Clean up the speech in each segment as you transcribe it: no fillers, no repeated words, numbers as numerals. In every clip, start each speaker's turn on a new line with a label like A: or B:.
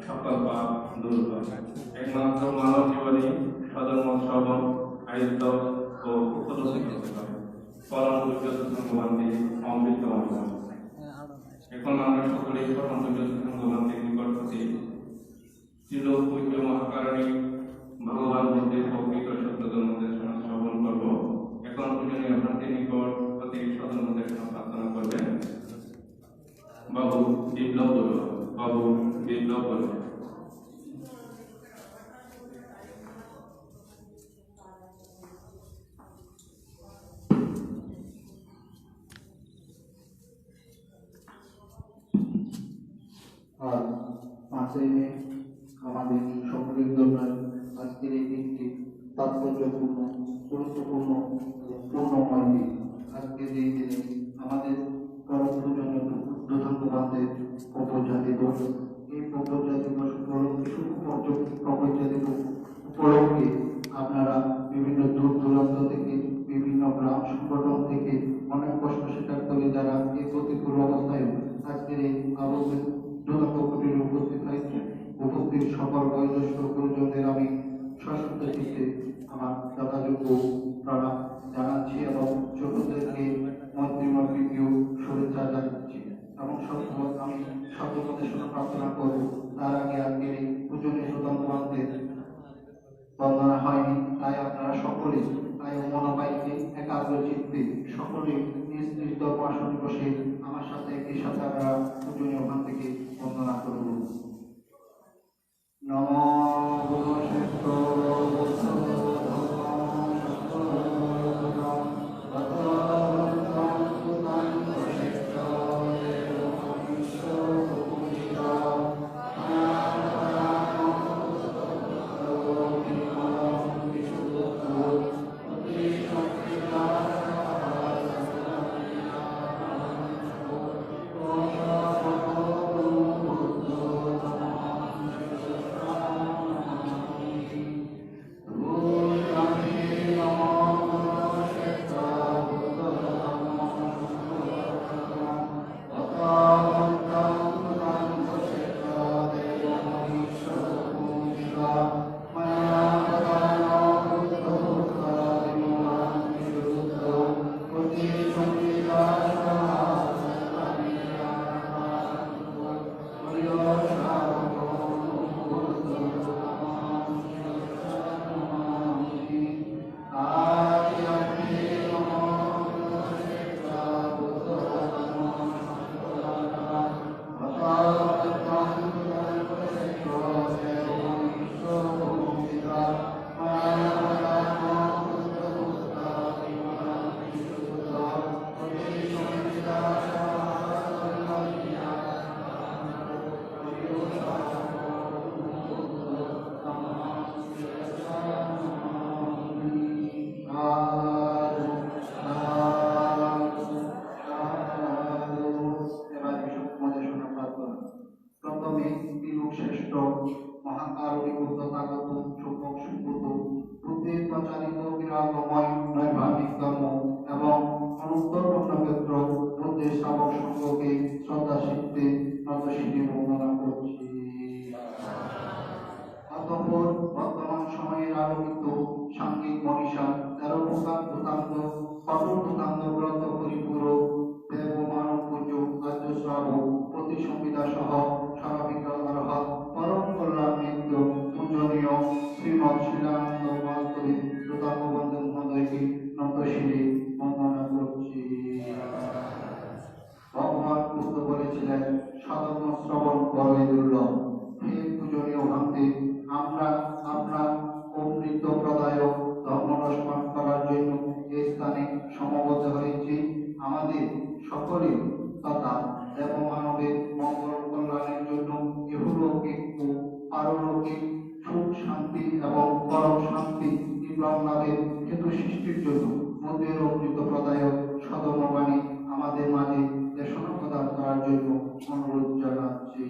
A: সকল পাপ দূর হয়। একমাত্র মানব জীবনে সধর্ম শ্রবণ আয়ত্ত ও উপলব্ধি করতে পারে। পরম পূজ্য সৎসঙ্গবান্তি অমৃত অর্জন। এখন আমরা সকলেই পরম পূজ্য সৎসঙ্গবান্তির নিকট হতে ছিল পূজ্য মহাকারণী ভগবান বুদ্ধের প্রকৃত সত্য ধর্মদেশনা শ্রবণ করব। এখন পূজনীয় ভ্রান্তির নিকট হতে সধর্মদেশনা প্রার্থনা করবেন। বাবু বিপ্লব বলুন, বাবু বিপ্লব বলুন।
B: আর 5ই মে আমাদের সকলের জন্য আজকের এই দিনটি তাৎপর্যপূর্ণ, গুরুত্বপূর্ণ, পূর্ণময় দিন। আজকের এই দিনে আমাদের পরম পূজনীয় ঊর্ধ্বতনবাদের প্রপঞ্চা দিবস। এই প্রপঞ্চা দিবস প্রপঞ্চা দিবস উপলক্ষে আপনারা বিভিন্ন দূর দূরান্ত থেকে, বিভিন্ন গ্রাম সংগঠন থেকে অনেক কষ্ট স্বীকার করে যারা এই প্রতিকূল অবস্থায় আজকের এই আলোচনা কুটিরে উপস্থিত হয়েছে। উপস্থিত সকল বয়োজ্যেষ্ঠ গুরুজনদের আমি সশব্দ চিত্তে আমার যথাযোগ্য প্রণাম জানাচ্ছি এবং ছোটদেরকে মন্ত্রীময় প্রীতীয় শুভেচ্ছা জানাচ্ছি এবং আমি সর্বপ্রদেশনা প্রার্থনা করব। তার আগে আজকের এই পূজনীয় সুতন্ত্রবানদের বন্দনা হয়নি, তাই আপনারা সকলে তাই মনোবাইকে একাগ্র চিত্তে সকলে নিজ নিজ দর্পণাসনে বসে আমার সাথে একই সাথে আমরা পূজনীয় ওখান থেকে বন্দনা করব। নমো গুরুশ্রেষ্ঠ শ্রেষ্ঠ মহাকারণিক তথাগত সুখক সুব্রত বুদ্ধির প্রচারিত বিরাগময় নৈর্ভাবিক ধর্ম এবং অনুত্তর ক্ষেত্র বুদ্ধের শাবক সঙ্গকে শ্রদ্ধা শিখতে নতশিরে বন্দনা করছি। অতঃপর বর্তমান সময়ের আলোকিত সাংঘিক মনীষা 13 প্রকার ভূতাঙ্গ কঠোর ভূতাঙ্গ গ্রন্থ পরিপূরক দেব মানব পূজ্য আর্য শ্রাবক প্রতি সংবিধা সহ স্বাভাবিকাল অর্হৎ পরম কল্যাণ মিত্র পূজনীয় শ্রীমৎ শিলানন্দ মহাস্তরী শ্রোতাবন্ধু মহোদয়কে নতশিরে বন্দনা করছি। ভগবান বুদ্ধ বলেছিলেন, সাধর্ম শ্রবণ বড়ই দুর্লভ। হে পূজনীয় ভান্তে, আমরা আপনার অমৃত প্রদায়ক ধর্মরস পান করার জন্য এই স্থানে সমবেত হয়েছি। আমাদের সকলে তথা দেবমানবের মঙ্গল কল্যাণের জন্য ইহলৌকিক ও পারলৌকিক সুখ শান্তি এবং পরম শান্তি নির্বাণ লাভের হেতু সৃষ্টির জন্য মন্দির অমৃত প্রদায়ক সধর্মবাণী আমাদের মাঝে দেশনা প্রদান করার জন্য অনুরোধ জানাচ্ছি।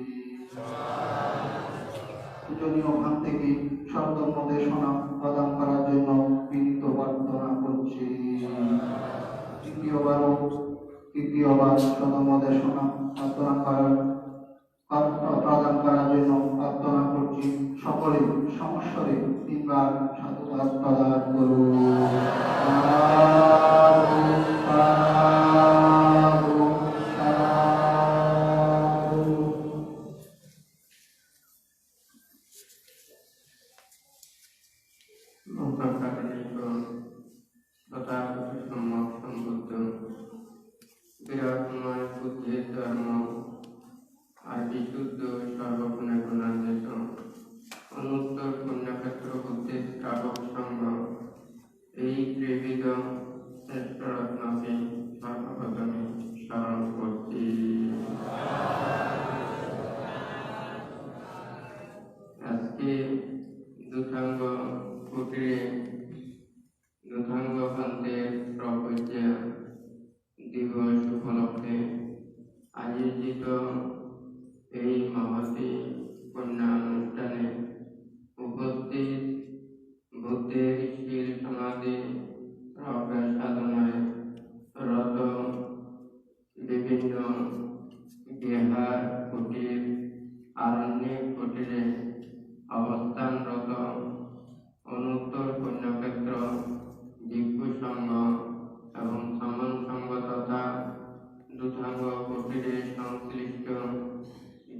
B: পূজনীয় ভান থেকে সধর্ম দেশনা প্রদান করার জন্য বিনীত প্রার্থনা করছি। তৃতীয়বার সধর্ম দেশনা প্রদান করার জন্য প্রার্থনা সকলে সমস্বরে তিনবার সাধুবাদ প্রদান করুন। সাধু, সাধু, সাধু।
C: সম্যক সম্বুদ্ধ বিরাটময় বুদ্ধির ধর্ম আর বিশুদ্ধ সর্বগুণে গুণান্বিত অনুত্তর পুণ্যক্ষেত্র বুদ্ধির শ্রাবক সঙ্গ এই ত্রিবিধ শ্রেষ্ঠ রত্নকে সর্বপ্রথমে স্মরণ করছি। আজকে দুধাঙ্গ কুটিরে দুধাঙ্গ পান্তের প্রপূজ্য দিবস উপলক্ষে আয়োজিত এই মহতী পুণ্যানুষ্ঠানে উপস্থিত বুদ্ধের স্থির সমাধি প্রজ্ঞা সাধনায় রত বিভিন্ন বিহার কুটির আরণ্যিক কুটিরে অবস্থানরত অনুত্তর পুণ্যক্ষেত্র ভিক্ষু সংঘ এবং সমান সংঘ তথা দুধাঙ্গ কুটিরে সংশ্লিষ্ট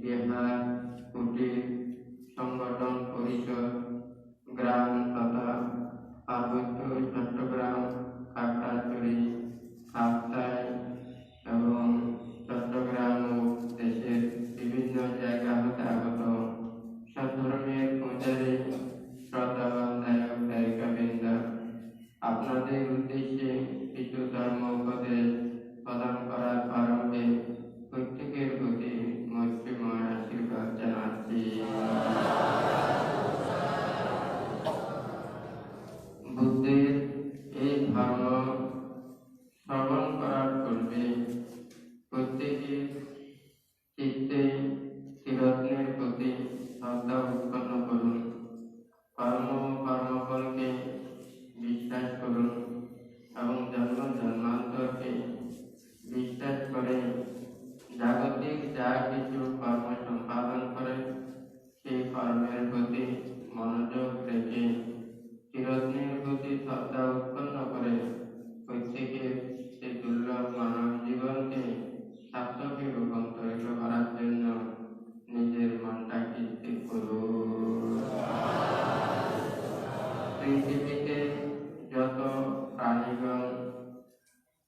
C: বিহার কুটির সংগঠন পরিষদ গ্রাম তথা পার্বত্য চট্টগ্রাম, খাগড়াছড়ি, কাপ্তাই এবং চট্টগ্রাম ও দেশের বিভিন্ন জায়গা হতে আগত সধর্মের পূজারী শ্রদ্ধাবান দায়ক দায়িকাবৃন্দ, আপনাদের উদ্দেশ্যে কিছু ধর্ম উপদেশ প্রদান করার প্রারম্ভে প্রত্যেকের প্রতি মৈত্রীময় আশীর্বাদ জানাচ্ছি। বুদ্ধের এই ধর্ম শ্রবণ করার পূর্বে প্রত্যেকের চিত্তে চিরত্নের প্রতি শ্রদ্ধা উৎপন্ন করুন। কর্ম ও কর্মফলকে বিশ্বাস করুন এবং জন্ম জন্মান্তরকে বিশ্বাস করে জাগতিক যা কিছু কর্ম সম্পাদন করে সেই কর্মের প্রতি মনোযোগ রেখে চিরদিনের প্রতি শ্রদ্ধা উৎপন্ন করে প্রত্যেকের সেই দুর্লভ মানব জীবনকে সার্থকে রূপান্তরিত করার জন্য নিজের মনটাকে স্থির করুন। পৃথিবীতে যত প্রাণীগণ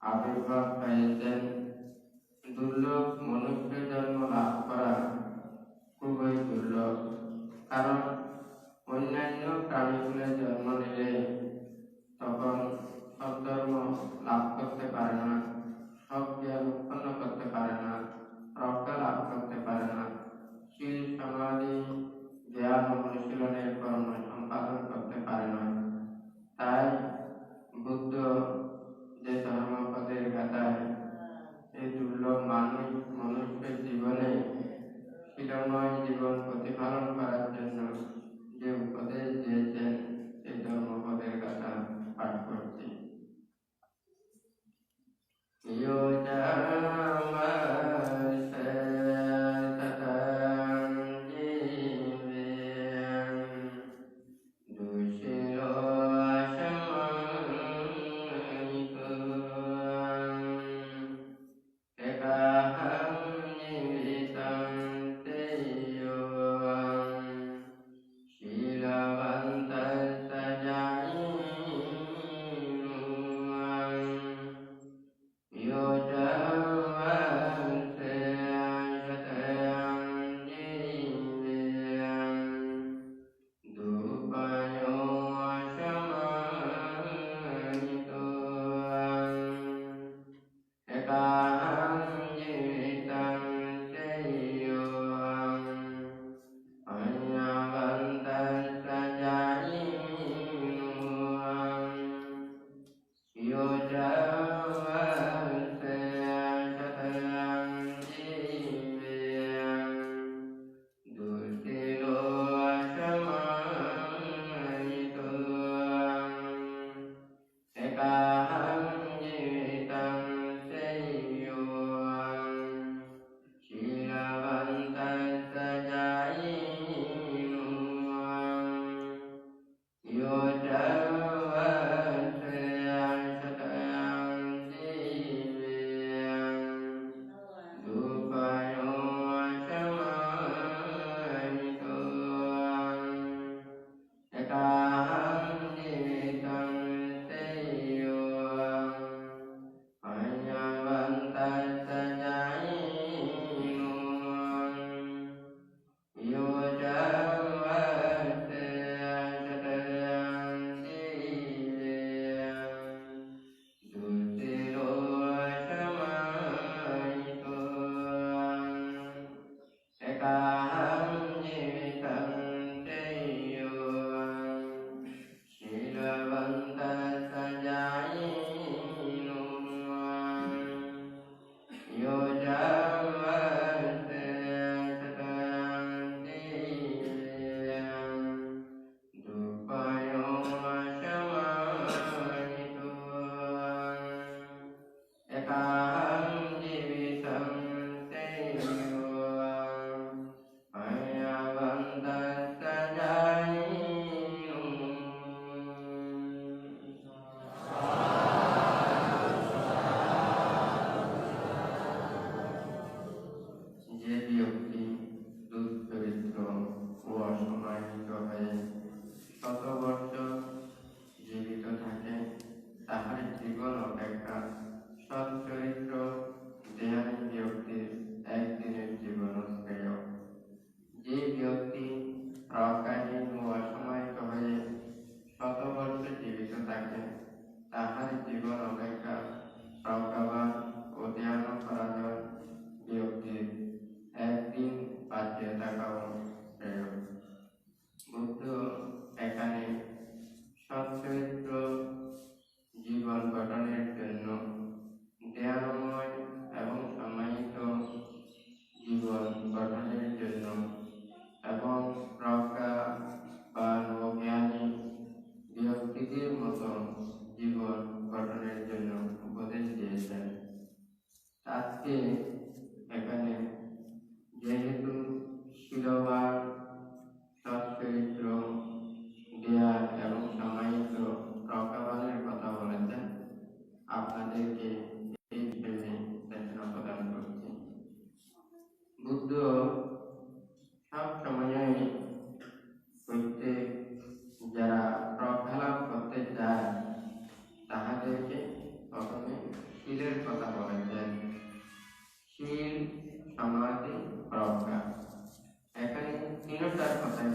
C: আবির্ভাব পেয়েছেন, দুর্লভ মনুষ্য জন্ম লাভ করা খুবই দুর্লভ। কারণ অন্যান্য প্রাণীগুলো জন্ম নিলে তখন সদ্ধর্ম লাভ করতে পারে না, সব জ্ঞান উৎপন্ন করতে পারে না, প্রজ্ঞা লাভ করতে পারে না, শীল সমাধি জ্ঞান অনুশীলনের কর্ম সম্পাদন করতে পারে না। তাই বুদ্ধ যে ধর্মপদের গাথায় এই দুর্লভ মনুষ্যের জীবনে শিলময় জীবন প্রতিপালন করার জন্য যে উপদেশ দিয়েছেন সেই ধর্মপদের গাথা পাঠ করছি।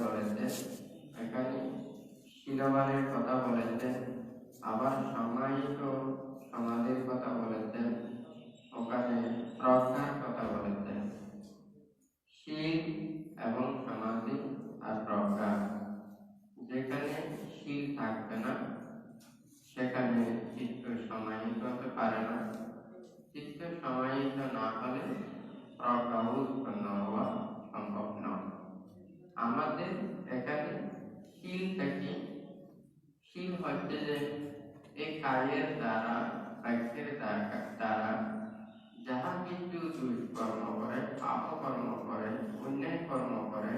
C: বলেছেন, এখানে শিরোবানের কথা বলেছেন, আবার সামায়িক সমাধির কথা বলেছেন, ওখানে প্রজ্ঞার কথা বলেছেন। শীল এবং সমাধি আর প্রজ্ঞা, যেখানে শীল থাকবে না সেখানে চিত্ত সমাহিত হতে পারে না। চিত্ত সমাহিত না হলে প্রজ্ঞা উৎপন্ন হওয়া সম্ভব নয়। আমাদের এখানে শীল থেকে, শীল হচ্ছে যে এই কায়ের দ্বারা, বাক্যের দ্বারা যাহা কিছু দুষ্কর্ম করে, পাপ কর্ম করে, অন্যায় কর্ম করে,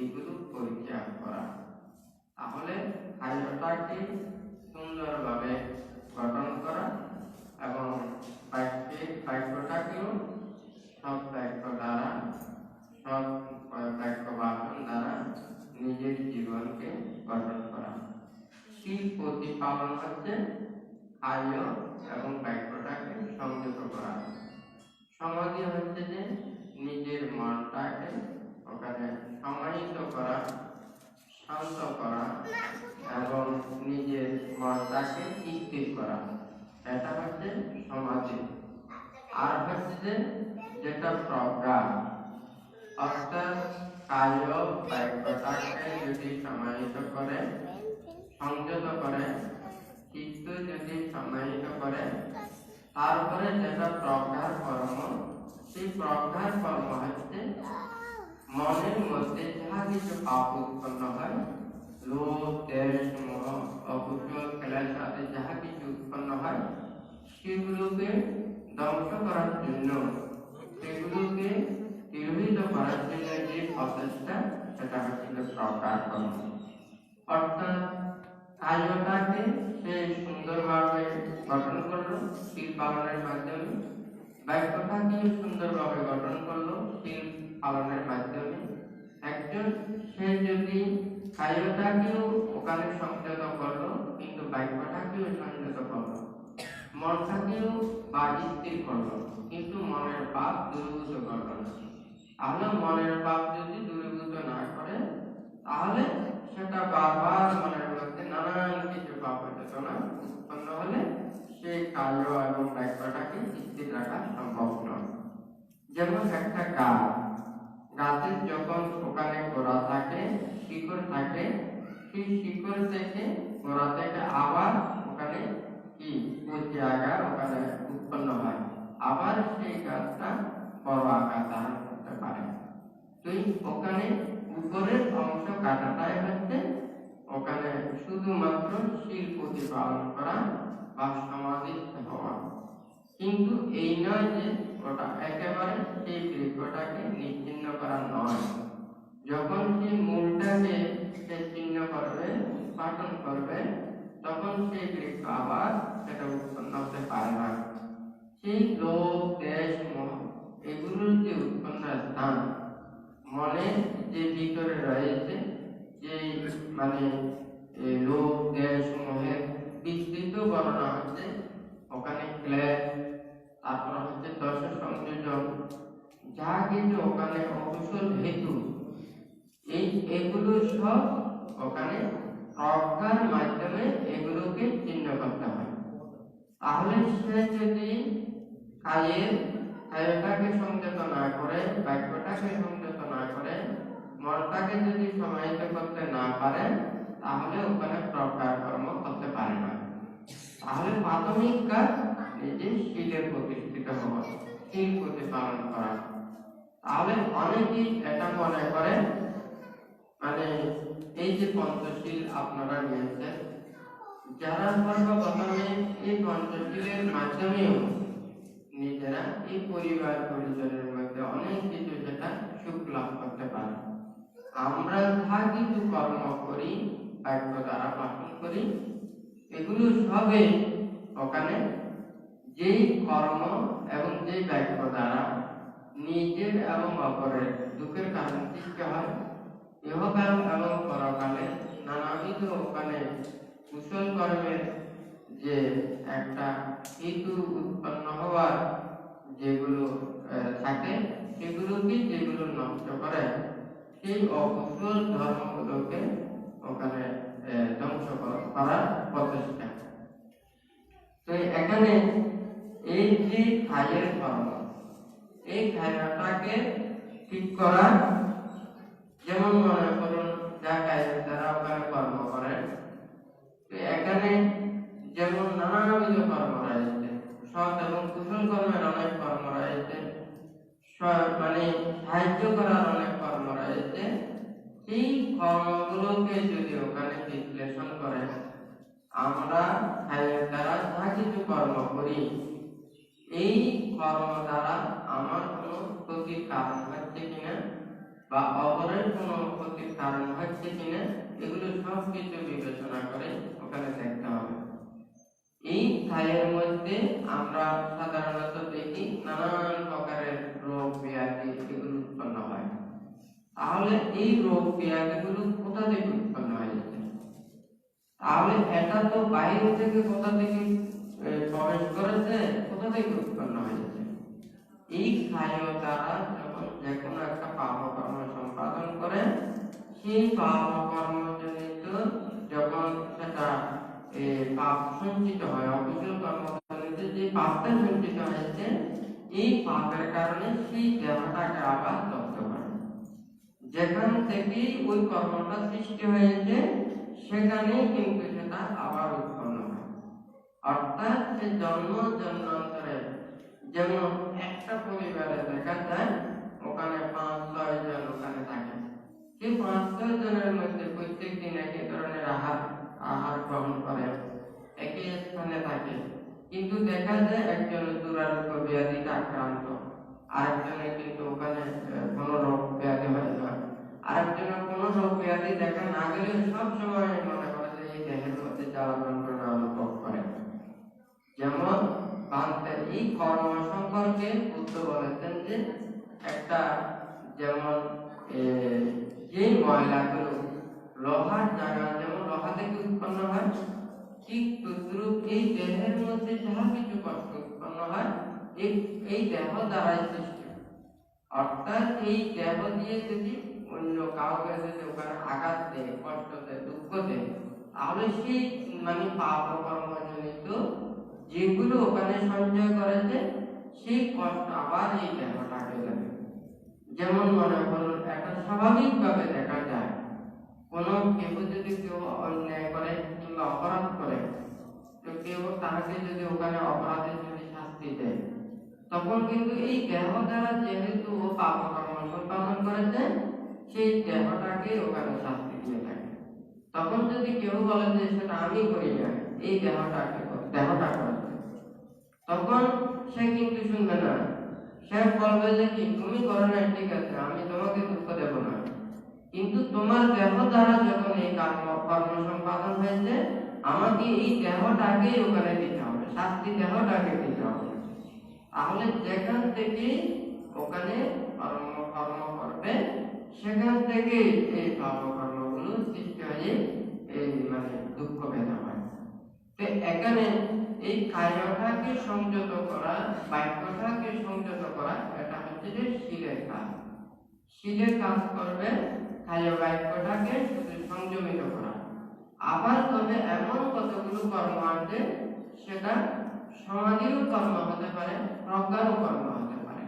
C: এগুলো পরিত্যাগ করা। তাহলে কায়টাকে সুন্দরভাবে গঠন করা এবং বাক্যটাকেও সব বাক্য দ্বারা, সব বাক্য বাচন দ্বারা নিজের জীবনকে গঠন করা। শীল প্রতিপালন হচ্ছে কায় এবং বাক্যটাকে সংযত করা। সমাধি হচ্ছে যে নিজের মনটাকে ওখানে সমাহিত করা, শান্ত করা এবং নিজের মনটাকে স্থির করা, এটা হচ্ছে সমাধি। আর হচ্ছে যে যেটা প্রজ্ঞা, অর্থাৎ কায় বাক্যটাকে যদি সমাহিত করে, সংযত করে, চিত্ত যদি সমাহিত করে, তারপরে যেটা প্রজ্ঞার কর্ম, সেই প্রজ্ঞার কর্ম হচ্ছে মনের মধ্যে যাহা কিছু পাপ উৎপন্ন হয়, লোভ, দ্বেষ, মোহ, অকুশল, ক্লেশ আদি যাহা কিছু উৎপন্ন হয়, সেগুলোকে ধ্বংস করার জন্য, সেগুলোকে তিরোহিত করার জন্য যে প্রচেষ্টা, সেটা হচ্ছে প্রজ্ঞার কর্ম। অর্থাৎ কায়টাকে সে সুন্দরভাবে গঠন করলো শীল পালনের মাধ্যমে, বাক্যটাকে সুন্দরভাবে গঠন করলো শীল পালনের মাধ্যমে। একজন সে যদি কায়টাকেও ওখানে সংযত করলো, কিন্তু বাক্যটাকেও সংযত করলো, মনটাকেও বা স্থির করলো, কিন্তু মনের পাপ দূরীভূত করলো না। তাহলে মনের পাপ যদি দূরীভূত না করে, তাহলে সেটা বারবার মনের মধ্যে নানান কিছু পাপ চেতনা উৎপন্ন হলে সেই কায় এবং বাক্যটাকে স্থির রাখা সম্ভব নয়। যেমন একটা গাছের যখন ওখানে গোড়া থাকে, শিকড় থাকে, সেই শিকড় থেকে, গোড়া থেকে আবার ওখানে কি কচি আগা ওখানে উৎপন্ন হয়, আবার সেই গাছটা বড় আকার ধারণ করতে পারে। তো ওখানে উপরের অংশ কাটাটাই হচ্ছে ওখানে শুধুমাত্র শীল প্রতিপালন করা বা সমাধিস্থ হওয়া। কিন্তু এই নয় যে ওটা একেবারে সেই বৃক্ষটাকে নিচ্ছিন্ন করা নয়। যখন সেই মূলটাকে সে ছিন্ন করবে, উৎপাদন করবে, তখন সেই বৃক্ষ আবার সেটা উৎপন্ন হতে পারে না। সেই লোভ, দ্বেষ, মোহ এগুলোর যে উৎপন্ন স্থান, মনে যে ভিতরে রয়েছে, যে মানে লোভ, দ্বেষ, মোহের বিস্তৃত বর্ণনা হচ্ছে, ওখানে ক্লেশ, তারপর হচ্ছে দশ সংযোজন, যা কিছু ওখানে অকুশল হেতু, এগুলো সব ওখানে প্রজ্ঞার মাধ্যমে এগুলোকে চিহ্ন করতে হয়। তাহলে সে যদি কায়টাকে সংযত না করে, বাক্যটাকে সংযত না করে, মনটাকে যদি সমাহিত করতে না পারে, তাহলে ওখানে প্রজ্ঞার কর্ম করতে পারে না। তাহলে প্রাথমিক কাজ নিজে শীলের প্রতিষ্ঠিত হওয়া, শীল প্রতিপালন করা। তাহলে অনেকেই এটা মনে করে মানে এই যে পঞ্চশীল আপনারা নিয়েছেন, যারা সর্বপ্রথমে এই পঞ্চশীলের মাধ্যমেও নিজেরা এই পরিবার পরিজনের মধ্যে অনেক কিছু সেটা সুখ লাভ করতে পারে। আমরা যা কিছু কর্ম করি, বাক্য দ্বারা পালন করি, এগুলো সবে ওখানে যেই কর্ম এবং যেই বাক্য দ্বারা নিজের এবং অপরের দুঃখের কারণ সৃষ্টি হয়, ইহকাল এবং পরকালে নানাবিধ ওখানে কুশল কর্মের যে একটা হেতু উৎপন্ন হওয়ার যেগুলো থাকে, সেগুলোকে যেগুলো নষ্ট করে, সেই অকুশল ধর্ম এখানে এই যে খায়ের কর্ম, এই খায়টাকে ঠিক করা, যেমন মনে করুন যা কাজের দ্বারা ওখানে কর্ম করেন, তো এখানে যেমন নানাবিধ কর্ম রয়েছে, সৎ এবং কুশল কর্মের অনেক কর্ম রয়েছে, মানে সাহায্য করার অনেক কর্ম রয়েছে। এই কর্মগুলোকে যদি ওখানে বিশ্লেষণ করে, আমরা খায়ের দ্বারা যা কিছু কর্ম করি, এই কর্ম দ্বারা আমার কোনো ক্ষতির কারণ হচ্ছে কিনা বা অপরের কোনো ক্ষতির কারণ হচ্ছে কিনা, এগুলো সব কিছু বিবেচনা করে ওখানে দেখতে হবে। এই খায়ের মধ্যে আমরা সাধারণত দেখি নানান প্রকারের রোগ ব্যাধি এগুলো উৎপন্ন হয়। তাহলে এই রোগ ব্যাধিগুলো কোথা থেকে উৎপন্ন হয়েছে? তাহলে এটা তো বাইরে থেকে কোথা থেকে প্রবেশ করেছে, কোথা থেকে উৎপন্ন হয়েছে? এই খায় দ্বারা যখন যে কোনো একটা পাপকর্ম সম্পাদন করে, সেই পাপকর্মজনিত যখন সেটা পাপ সঞ্চিত হয়, অকুশল কর্মজনিত যে পাপটা সঞ্চিত হয়েছে, এই পাপের কারণে সেই দেহটাকে আবার দগ্ধ করে। যেখান থেকে ওই কর্মটা সৃষ্টি হয়েছে সেখানেই কিন্তু সেটা আবার উৎপন্ন হয়। অর্থাৎ সে জন্ম জন্মান্তরে, যেমন একটা পরিবারে দেখা যায় ওখানে 5-6 জন ওখানে থাকে, সেই 5-6 জনের মধ্যে প্রত্যেক দিন একই ধরনের আহার গ্রহণ করে, একই স্থানে থাকে, কিন্তু দেখা যায় একজন দুরারোগ্য ব্যাধিতে আক্রান্ত, আরেকজনের কিন্তু ওখানে কোনো রোগ ব্যাধি হয় না, আরেকজনের কোনো রোগ ব্যাধি দেখা না গেলে সব সময় মনে করে যে এই দেহের মধ্যে জ্বালা যন্ত্রণা অনুভব করে। যেমন ভান্তের এই কর্ম সম্পর্কে বুদ্ধ বলেছেন যে একটা, যেমন যে ময়লাগুলো লোহার জায়গা, যেমন লোহা থেকে উৎপন্ন হয়, ঠিক তদ্রূপ এই দেহের মধ্যে যাহা কিছু কষ্ট উৎপন্ন হয়, এই দেহ দ্বারাই সৃষ্টি। অর্থাৎ এই দেহ দিয়ে যদি অন্য কাউকে যদি ওখানে আঘাত দেয়, কষ্ট দেয়, দুঃখ দেয়, তাহলে সেই মানে পাপ কর্মজনিত যেগুলো ওখানে সঞ্চয় করেছে, সেই কষ্ট আবার এই দেহটাকে দেবে। যেমন মনে করুন একটা স্বাভাবিকভাবে দেখা যায় কোনো কেউ যদি কেউ অন্যায় করে কিংবা অপরাধ করে, তো কেউ তাকে যদি ওখানে অপরাধের যদি শাস্তি দেয়, তখন কিন্তু এই দেহ দ্বারা যেহেতু ও পাপ কর্ম সম্পাদন করেছে, সেই দেহটাকে ওখানে শাস্তি দিয়ে থাকে। তখন যদি কেউ বলে যে সেটা আমি করি না, এই দেহটা করেছে, তখন সে কিন্তু শুনবে না, সে বলবে যে কি তুমি করো না, ঠিক আছে, আমি তোমাকে দুঃখ দেব না, কিন্তু তোমার দেহ দ্বারা যখন এই কর্ম সম্পাদন হয়েছে, আমাকে এই দেহটাকে ওখানে দিতে হবে, শাস্তি দেহটাকে দিতে হবে। তাহলে যেখান থেকে ওখানে কর্ম করবে, সেখান থেকে এই কর্মগুলো সৃষ্টি হয়ে এই মানে দুঃখ বেদনা হয়। তো এখানে এই কায়টাকে সংযত করা, বাক্যটাকে সংযত করা, এটা হচ্ছে যে শীলের কাজ। শীলের কাজ করবে কায় বাক্যটাকে শুধু সংযমিত করা। আবার তবে এমন কতগুলো কর্ম আছে, সেটা সমাধিরও কর্ম হতে পারে, প্রজ্ঞারও কর্ম হতে পারে।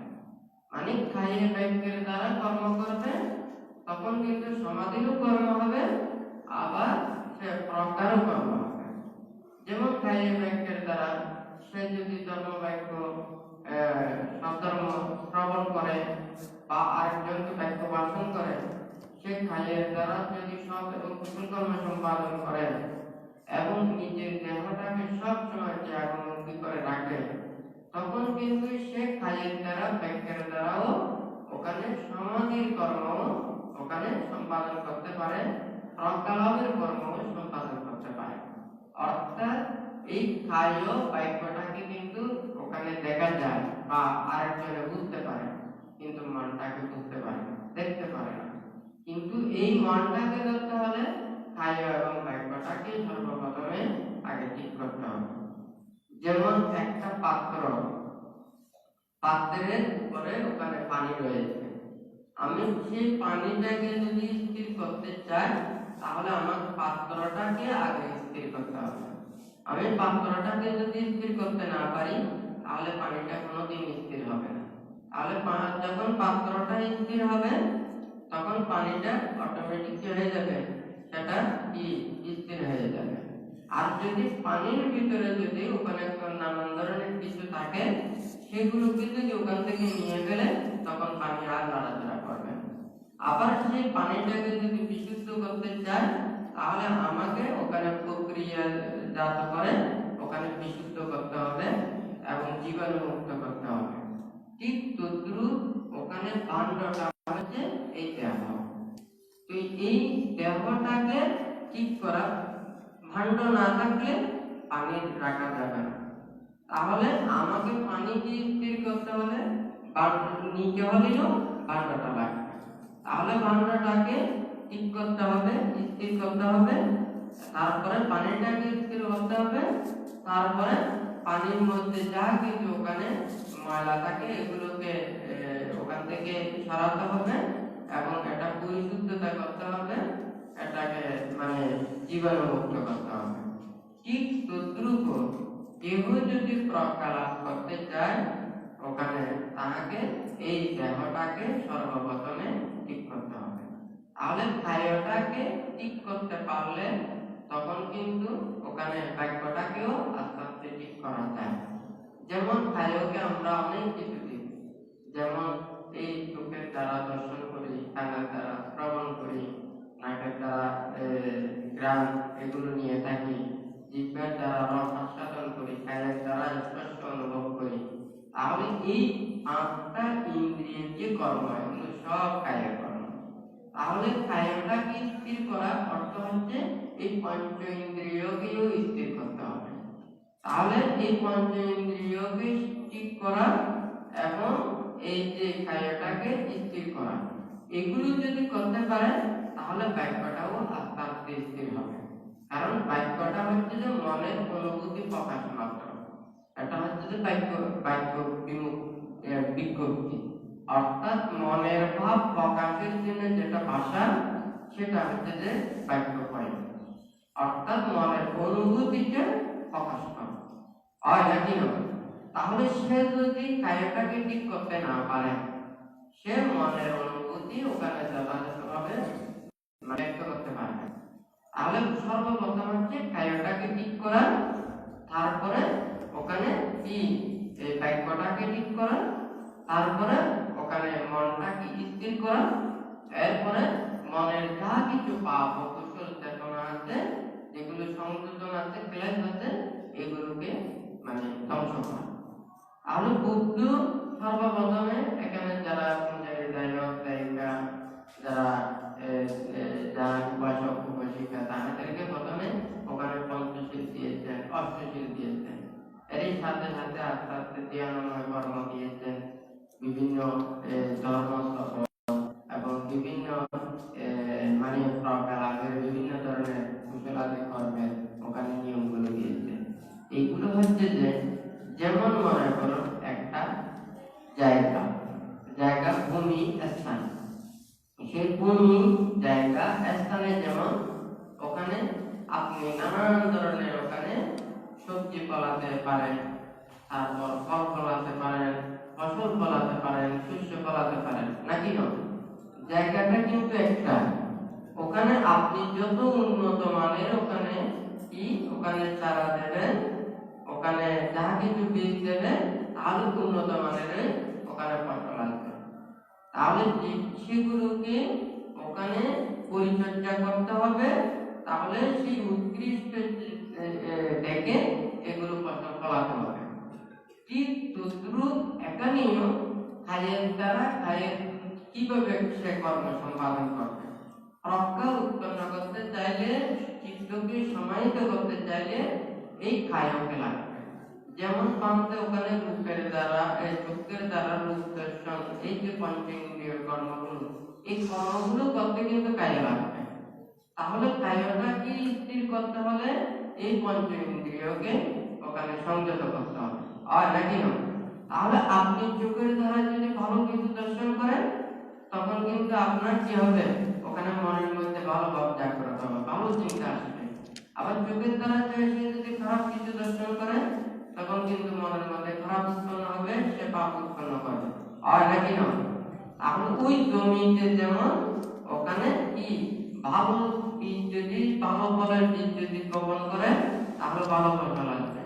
C: মানে কায় বাক্যের দ্বারা কর্ম করবে, তখন কিন্তু সমাধিরও কর্ম হবে, আবার সে প্রজ্ঞারও কর্ম হবে। যেমন কায় বাক্যের দ্বারা সে যদি ধর্ম বাক্য সধর্ম শ্রবণ করে বা আরেকজনকে বাক্য ভাষণ করে, সে কায়ের দ্বারা যদি সৎ এবং কুশল কর্ম সম্পাদন করে এবং নিজের দেহটাকে সব সময় ত্যাগমুক্তি করে রাখে, তখন কিন্তু সে কায়ের দ্বারা বাক্যের দ্বারাও ওখানে সমাধির কর্ম ওখানে সম্পাদন করতে পারে, প্রজ্ঞালাভের কর্ম সম্পাদন করতে পারে। অর্থাৎ এই কায় বাক্যটাকে কিন্তু ওখানে দেখা যায় বা আরেকজনে বুঝতে পারে, কিন্তু মনটাকে বুঝতে পারে না, দেখতে পারে না। কিন্তু এই মনটাকে ধরতে হলে কায় এবং বাক্যটাকে সর্বপ্রথমে আগে ঠিক করতে হবে। যেমন একটা পাত্রের উপরে ওখানে পানি রয়েছে, আমি সেই পানিটাকে যদি স্থির করতে চাই, তাহলে আমার পাত্রটাকে আগে স্থির করতে হবে। আমি পাত্রটাকে যদি স্থির করতে না পারি তাহলে পানিটা কোনোদিন স্থির হবে না। তাহলে যখন পাত্রটা স্থির হবে তখন পানিটা অটোমেটিক কি হয়ে যাবে, সেটা কি স্থির হয়ে যাবে। আর যদি পানির ভিতরে যদি ওখানে নানান ধরনের কিছু থাকে সেগুলোকে যদি ওখান থেকে নিয়ে গেলে তখন পানি আর নড়াচড়া করবে না। আবার সেই পানিটাকে যদি বিশুদ্ধ করতে চাই তাহলে আমাকে ওখানে প্রক্রিয়াজাত করে ওখানে বিশুদ্ধ করতে হবে এবং জীবাণুমুক্ত করতে হবে। ঠিক তদ্রুপ ওখানে ভাণ্ডটা হচ্ছে এই দেহ। তো এই দেহটাকে ঠিক করা, ভাণ্ড না থাকলে পানি রাখা যাবে না। তাহলে আমাকে পানিকে স্থির করতে হলে নিচে হলেও ভাণ্ডটা লাগবে। তাহলে ভাণ্ডটাকে ঠিক করতে হবে, স্থির করতে হবে, তারপরে পানিটাকে স্থির করতে হবে, তারপরে পানির মধ্যে যা কিছু ওখানে ময়লা থাকে এগুলোকে ওখান থেকে সরাতে হবে এবং এটা পরিশুদ্ধতা করতে হবে, এটাকে মানে জীবাণুমুক্ত করতে হবে। ঠিক তদ্রুপ কেহ যদি প্রজ্ঞা লাভ করতে চায় ওখানে তাহাকে এই দেহটাকে সর্বপ্রথমে ঠিক করতে হবে। তাহলে কায়টাকে ঠিক করতে পারলে তখন কিন্তু ওখানে বাক্যটাকেও আস্তে আস্তে ঠিক করা যায়। যেমন কায়কে আমরা অনেক কিছু দিই, যেমন এই চোখের দ্বারা দর্শন করি, কানের দ্বারা শ্রবণ করি, নাকের দ্বারা ঘ্রাণ এগুলো নিয়ে থাকি, জিহ্বার দ্বারা রস আস্বাদন করি, কানের দ্বারা স্পর্শ অনুভব করি। তাহলে এই 5টা ইন্দ্রিয়ের যে কর্ম এগুলো সব কায়ের কর্ম। তাহলে কায়টাকে স্থির করা অর্থ হচ্ছে এই পঞ্চ ইন্দ্রিয়কেও স্থির করতে হবে। তাহলে এই পঞ্চ ইন্দ্রিয়কে ঠিক করা এবং এই যে কায়টাকে স্থির করা এগুলো যদি করতে পারে তাহলে বাক্যটাও আস্তে আস্তে স্থির হবে। কারণ বাক্যটা হচ্ছে যে মনের অনুভূতি প্রকাশ মাত্র, এটা হচ্ছে যে বাক্য বিজ্ঞপ্তি, অর্থাৎ মনের ভাব প্রকাশের জন্য যেটা ভাষা সেটা হচ্ছে যে বাক্য পয়েন্ট, অর্থাৎ মনের অনুভূতিকে প্রকাশ করে হয় নাকি নয়। তাহলে সে যদি কায়টাকে ঠিক করতে না পারে সে মনের অনুভূতি ওখানে যথাযথভাবে ব্যক্ত করতে পারবে। তাহলে সর্বপ্রথম হচ্ছে কায়টাকে ঠিক করা, তারপরে ওখানে কি এই বাক্যটাকে ঠিক করা, তারপরে ওখানে মনটাকে স্থির করা, এরপরে মনের যা কিছু পাপ কুশল চেতনা আছে যেগুলো সংযোজন আছে ক্লেশ আছে এগুলোকে মানে ধ্বংস করা। তাহলে বুদ্ধ সর্বপ্রথমে এখানে যারা গায়ক গায়িকা যারা যারা উপাসক উপাসিকা তাদেরকে প্রথমে ওখানে পঞ্চশীল দিয়েছেন, অষ্টশীল দিয়েছেন, এরই সাথে সাথে আস্তে আস্তে ধ্যানময় কর্ম দিয়েছেন, বিভিন্ন ধর্ম এবং বিভিন্ন মানে প্রকারের বিভিন্ন ধরনের কুশলাদি কর্মের ওখানে নিয়মগুলো দিয়েছেন। এইগুলো হচ্ছে যে যেমন মনে করো একটা জায়গা ভূমি স্থান, সেই ভূমি জায়গা স্থানে যেমন ওখানে আপনি নানান ধরনের ওখানে সবজি ফলাতে পারেন, তারপর ফল ফলাতে পারেন, ফসল ফলাতে পারেন, শস্য ফলাতে পারেন নাকি না। জায়গাটা কিন্তু একটা, ওখানে আপনি যত উন্নত মানের ওখানে কি ওখানে চারা দেবেন, ওখানে যা কিছু বীজ দেবেন তাহলে উন্নত মানের ওখানে ফসল আসবে। তাহলে সেগুলোকে ওখানে পরিচর্যা করতে হবে, তাহলে সেই উৎকৃষ্ট দেখে এগুলো ফসল ফলাতে হবে। ঠিক তদ্রুপ এখানেও খায়ের দ্বারা খায়ের কিভাবে সে কর্ম সম্পাদন করবে, প্রজ্ঞা উৎপন্ন করতে চাইলে, চিত্তকে সমাহিত করতে চাইলে এই খায়কে লাগবে। যেমন পান্তে ওখানে রূপের দ্বারা চোখের দ্বারা রূপ দর্শন, এই যে পঞ্চেন্দ্রিয় কর্মগুলো, এই কর্মগুলো করতে কিন্তু কায় লাগবে। তাহলে কায়টা কি স্থির করতে হলে এই পঞ্চেন্দ্রিয়কে ওখানে সংযত করতে হবে আর নাকি না। তাহলে আপনি চোখের দ্বারা যদি ভালো কিছু দর্শন করেন তখন কিন্তু আপনার কি হবে, ওখানে মনের মধ্যে ভালো ভাব জাগ্রত হবে, ভালো চিন্তা আসবে। আবার চোখের দ্বারা সে যদি খারাপ কিছু দর্শন করে তখন কিন্তু মনের মধ্যে খারাপ উৎপন্ন হবে, সে পাপ উৎপন্ন করবে। আর নাকি না? তাহলে ওই জমিতে যেমন ওখানে কি ভালো বীজ, যদি ভালো ফলের বীজ যদি বপন করে তাহলে ভালো ফসল আসবে।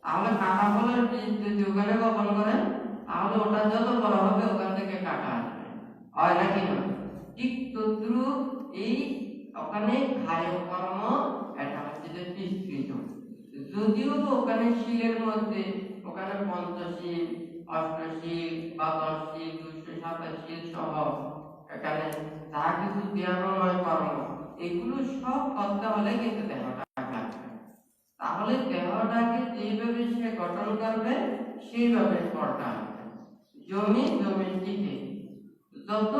C: তাহলে কাঁটা ফলের বীজ যদি ওখানে বপন করে তাহলে ওটা যত বড় হবে ওখান থেকে কাঁটা আসবে। হয় নাকি না? ঠিক তদ্রুপ এই ওখানে কায় কর্ম এটা হচ্ছে যে বিস্তৃত। যদিও ওখানে শিলের মধ্যে ওখানে পঞ্চশীল, অষ্টশীল বা 10 শীল, 227 সহ এখানে যা কিছু জ্ঞানময় কর্ম এগুলো সব করতে হলে কিন্তু দেহটা লাগবে। তাহলে দেহটাকে যেভাবে সে গঠন করবে সেইভাবে করতে হবে। জমিটিকে যত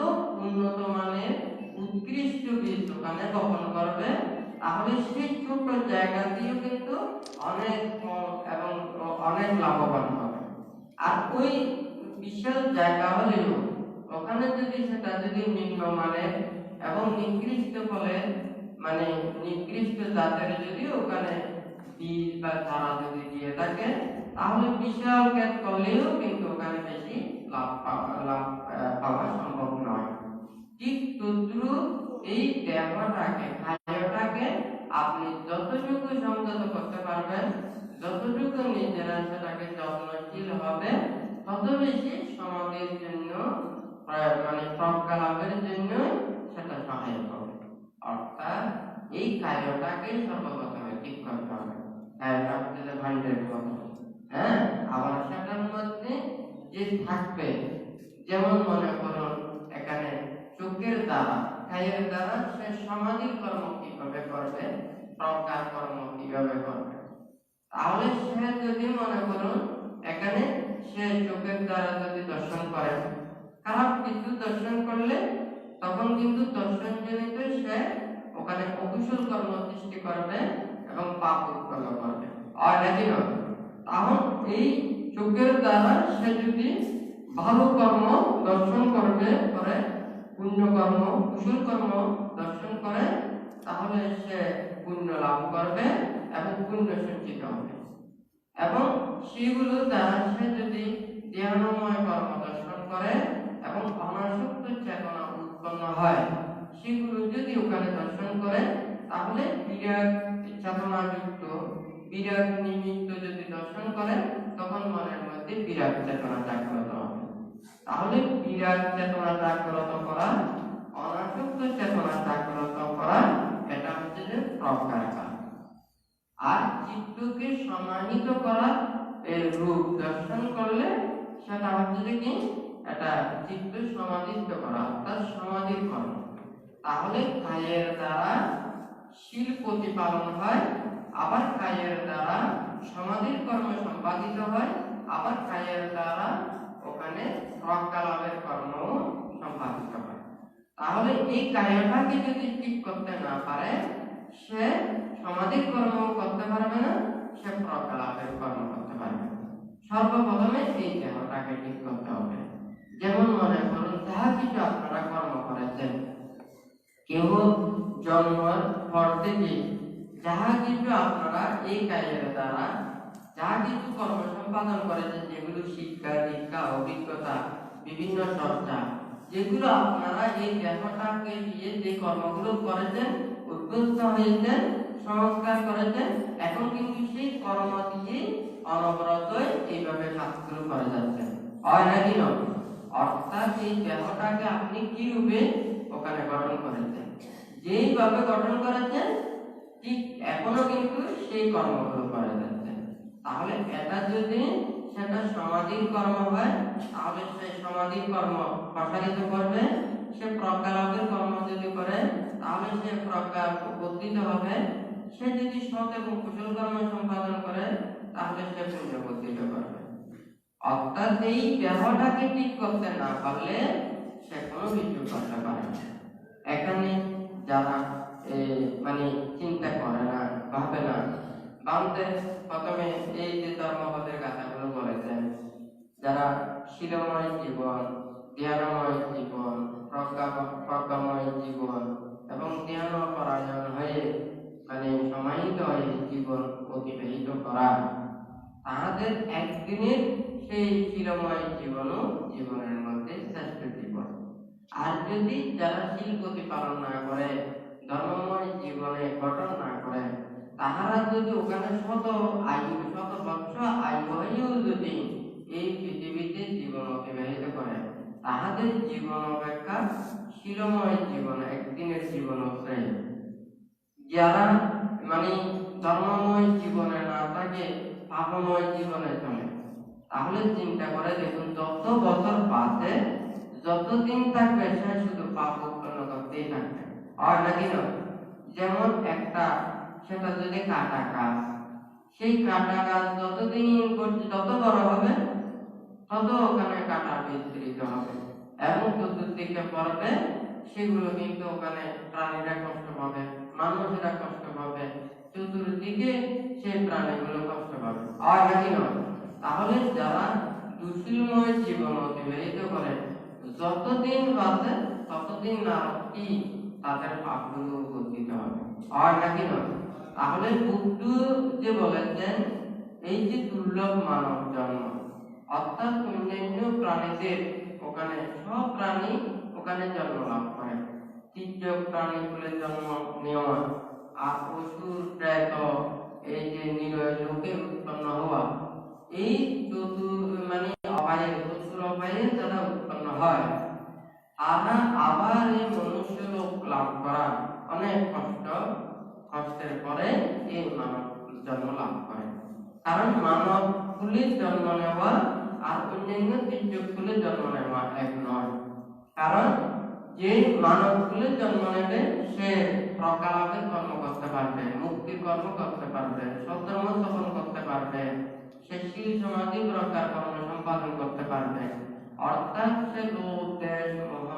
C: উন্নত মানের উৎকৃষ্ট বীজ ওখানে বপন করবে তাহলে সেই ছোট জায়গা দিয়েও কিন্তু অনেক ফল এবং অনেক লাভবান হবে। আর ওই বিশাল জায়গা হলেও ওখানে যদি সেটা যদি নিম্নমানের এবং নিকৃষ্ট ফলের মানে নিকৃষ্ট জাতের যদি ওখানে বীজ বা চারা যদি দিয়ে থাকে তাহলে বিশাল ক্ষেত করলেও কিন্তু ওখানে বেশি লাভ পাওয়া সম্ভব নয়। ঠিক তদ্রুপ এই দেহটাকে কায়টাকে আপনি যতটুকু সংযত করতে পারবেন, যতটুকু নিজেরা সেটাকে যত্নশীল হবে, তত বেশি সমাজের জন্য মানে প্রজ্ঞা লাভের জন্য সেটা সহায়ক হবে। অর্থাৎ এই কায়টাকে সর্বপ্রথমে ঠিক করতে হবে। কায়টা হচ্ছে যে ভান্ডের মতো, হ্যাঁ। আবার সেটার মধ্যে যে থাকবে, যেমন মনে করুন এখানে চোখের দ্বারা, কায়ের দ্বারা সে সমাধির কর্ম কিভাবে করবে, প্রজ্ঞার কর্ম কিভাবে করবে। তাহলে সে যদি মনে করুন এখানে সে চোখের দ্বারা যদি দর্শন করে, খারাপ কিছু দর্শন করলে তখন কিন্তু দর্শনজনিত সে ওখানে অকুশল কর্ম সৃষ্টি করবে এবং পাপ উৎপন্ন করবে। আর নাকি নয়? তাহলে এই চোখের দ্বারা সে যদি ভালো কর্ম দর্শন করবে, করে পুণ্য কর্ম, কুশল কর্ম দর্শন করে, তাহলে সে পুণ্য লাভ করবে এবং পুণ্য সঞ্চিত হবে। এবং সেগুলো দ্বারা সে যদি জ্ঞানময় কর্ম দর্শন করে এবং অনাসক্ত চেতনা উৎপন্ন হয়, সেগুলো যদি ওখানে দর্শন করে তাহলে বিরাট চেতনাযুক্ত, বিরাট নিমিত্ত যদি দর্শন করে তখন মনের মধ্যে বিরাট চেতনা জাগ্রত হবে। তাহলে বিরাট চেতনা জাগ্রত করা, অনাসক্ত চেতনা জাগ্রত করা, এটা হচ্ছে যে প্রজ্ঞার কাজ। আর চিত্তকে সমাহিত করা এই রূপ দর্শন করলে সেটা হচ্ছে যে কি, এটা চিত্ত সমাধিত করা, অর্থাৎ সমাধির কর্ম। তাহলে কায়ের দ্বারা শীল প্রতিপালন হয়, আবার কায়ের দ্বারা সমাধির কর্ম সম্পাদিত হয়, আবার কায়ের দ্বারা ওখানে প্রজ্ঞা লাভের কর্ম সম্পাদিত হয়। তাহলে এই কায়টাকে যদি ঠিক করতে না পারে সে সমাধির কর্ম করতে পারবে না, সে প্রজ্ঞা লাভের কর্ম করতে পারবে না। সর্বপ্রথমে এই দেহটাকে ঠিক করতে হবে। যেমন মনে করুন যাহা কিছু আপনারা কর্ম করেছেন, কেউ জন্মের পর থেকে যাহা কিছু আপনারা এই কাজের দ্বারা যাহা কিছু কর্ম সম্পাদন করেছেন, যেগুলো শিক্ষা দীক্ষা অভিজ্ঞতা বিভিন্ন চর্চা, যেগুলো আপনারা এই দেহটাকে দিয়ে যে কর্মগুলো করেছেন, উদ্বুদ্ধ হয়েছেন, সংস্কার করেছেন, এখন কিন্তু সেই কর্ম দিয়ে অনবরতই এইভাবে কাজগুলো করে যাচ্ছেন। হয় নাকি নয়? অর্থাৎ এই দেহটাকে আপনি কি রূপে ওখানে গঠন করেছেন, যেইভাবে গঠন করেছেন ঠিক এখনো কিন্তু সেই কর্মগুলো করে যাচ্ছেন। তাহলে এটা যদি সেটা সমাধির কর্ম হয় তাহলে সেই সমাধির কর্ম প্রসারিত করবে, সে প্রজ্ঞা লাভের কর্ম যদি করে তাহলে সে প্রজ্ঞা বর্ধিত হবে, সে যদি সৎ এবং কুশল কর্ম সম্পাদন করে তাহলে সে পুণ্য বর্ধিত করবে। অর্থাৎ এই দেহটাকে ঠিক করতে না পারলে সে কোনো কিছু করতে পারে না। এখানে যারা মানে চিন্তা করে না, ভাবে না, ভাবতে প্রথমে এই যে ধর্মপদের কথাগুলো বলেছেন, যারা শিলময় জীবন, জ্ঞানময় জীবন, প্রজ্ঞাময় জীবন এবং জ্ঞান পরায়ণ হয়ে মানে সমাহিত করা, তাহাদের একদিনের সেই চিরময় জীবনের মধ্যে শ্রেষ্ঠ জীবন। আর যদি যারা শীল প্রতিপালন না করে, ধর্মময় জীবনে গঠন না করে, তাহারা যদি ওখানে শত বৎসর আয়ু হয়েও যদি এই পৃথিবীতে জীবন অতিবাহিত করে, তাহাদের জীবন অপেক্ষা শিলময় জীবন, একদিনের জীবন শ্রেয়। যারা ধর্মময় জীবনে না থাকে, পাপময় জীবনে চলে, তাহলে চিন্তা করে দেখুন, যত বছর বাঁচে, যতদিন থাকবে, সে শুধু পাপ উৎপন্ন করতেই থাকবে, আর নাকি না? যেমন সেটা যদি কাটা গাছ, সেই কাটা গাছ যতদিন যত বড় হবে, তত ওখানে কাটা বিস্তৃত হবে, এবং চতুর্দিকে পড়বে, সেগুলো কিন্তু ওখানে প্রাণীরা কষ্ট পাবে, মানুষেরা কষ্ট পাবে, চতুর্দিকে সেই প্রাণীগুলো কষ্ট পাবে, আর নাকি নয়? তাহলে যারা দুঃশীলময় জীবন অতিবাহিত করে, যতদিন বাঁচে ততদিন না কি তাদের পাপগুলো গঠিত হবে, আর নাকি নয়? তাহলে বুদ্ধ যে বলেছেন, এই যে দুর্লভ মানব জন্ম, অর্থাৎ অন্যান্য প্রাণীদের ওখানে সব প্রাণী ওখানে জন্ম লাভ করে, তির্যক প্রাণীগুলো জন্ম নেওয়া, আর অসুর প্রেত, এই যে নিরয় লোকে উৎপন্ন হওয়া, এই অসুর অপায়ে যারা উৎপন্ন হয়, তারা আবার এই মনুষ্য লোক লাভ করা অনেক কষ্টের পরে এই মানব জন্ম লাভ করে। কারণ মানব কুলের জন্ম নেওয়া আর অন্যান্য তির্যক কুলের জন্ম নেওয়া এক নয়। কারণ যে মানব কুলের জন্ম নেবে, সে প্রকালাপের কর্ম করতে পারবে, মুক্তির কর্ম করতে পারবে, সদ্ধর্ম স্থাপন করতে পারবে, সে শীল সমাধি প্রকার কর্ম সম্পাদন করতে পারবে, অর্থাৎ সে লোভ, দেশ, মোহ,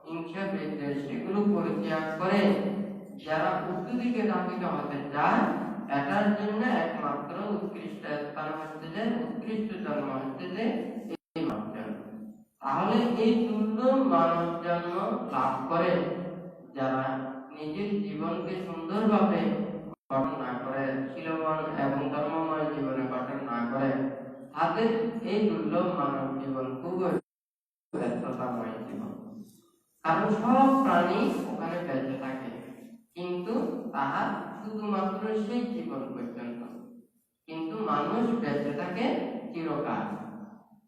C: হিংসা, বিদ্বেষ এগুলো পরিত্যাগ করে যারা উত্তরদিকে ধাবিত হতে চায়, এটার জন্য একমাত্র উৎকৃষ্ট স্থান হচ্ছে যে, উৎকৃষ্ট জন্ম হচ্ছে যে এই মানব জন্ম। তাহলে এই দুর্লভ মানব জন্ম লাভ করে যারা নিজের জীবনকে সুন্দরভাবে গঠন না করে, শীলবান এবং ধর্মময় জীবনে গঠন না করে, তাদের এই দুর্লভ মানব জীবন খুবই ব্যস্ততাময় জীবন। কারণ সব প্রাণী ওখানে বেঁচে থাকে, কিন্তু তাহার শুধুমাত্র সেই জীবন পর্যন্ত, কিন্তু মানুষ বেঁচে থাকে চিরকাল।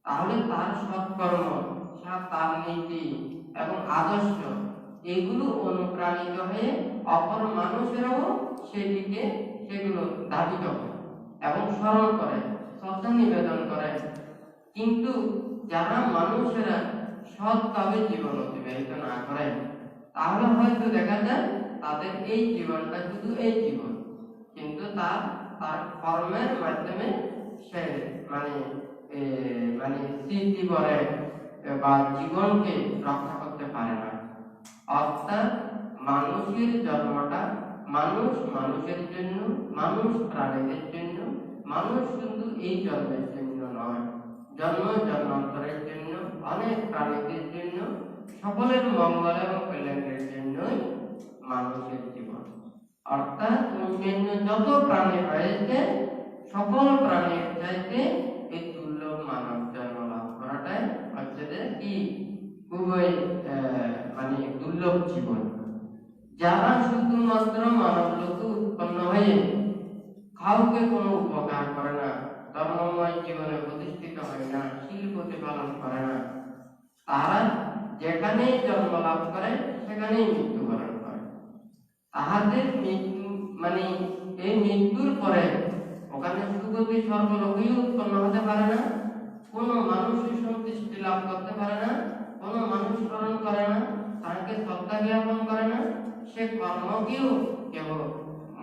C: তাহলে তার সৎকর্ম, তার নীতি এবং আদর্শ, এগুলো অনুপ্রাণিত হয়ে অপর মানুষেরাও সেগুলো ধাবিত করে এবং স্মরণ করে, শ্রদ্ধা নিবেদন করে। কিন্তু যারা মানুষেরা সৎভাবে জীবন অতিবাহিত না করে, তাহলে হয়তো দেখা যায় তাদের এই জীবনটা শুধু এই জীবন, কিন্তু তার কর্মের মাধ্যমে সে স্মৃতি করে বা জীবনকে রক্ষা করতে পারে না। অর্থাৎ মানুষের জন্মটা মানুষের জন্য, মানুষ প্রাণীদের জন্য, মানুষ শুধু এই জন্মের জন্য নয়, জন্ম জন্মান্তরের জন্য, অনেক প্রাণীদের জন্য, সকলের মঙ্গল এবং কল্যাণের জন্যই মানুষের জীবন। অর্থাৎ অন্যান্য যত প্রাণী রয়েছে, সকল প্রাণীর চাইতে এই দুর্লভ মানব জন্ম লাভ করাটাই হচ্ছে যে কি খুবই দুর্লভ জীবন। যারা শুধুমাত্র মানব লোকে উৎপন্ন হয়ে কাউকে কোনো উপকার করে না, ধর্মময় জীবনে প্রতিষ্ঠিত হয় না, শীল প্রতিপালন করে না, তারা যেখানেই জন্ম লাভ করে সেখানেই মৃত্যুবরণ করে। তাহাদের এই মৃত্যুর পরে ওখানে সুগতি সর্বলোকেই উৎপন্ন হতে পারে না, কোনো মানুষই সন্তুষ্টি লাভ করতে পারে না, কোনো মানুষ স্মরণ করে না, তাকে শ্রদ্ধা জ্ঞাপন করে না, সে কর্মকেও কেউ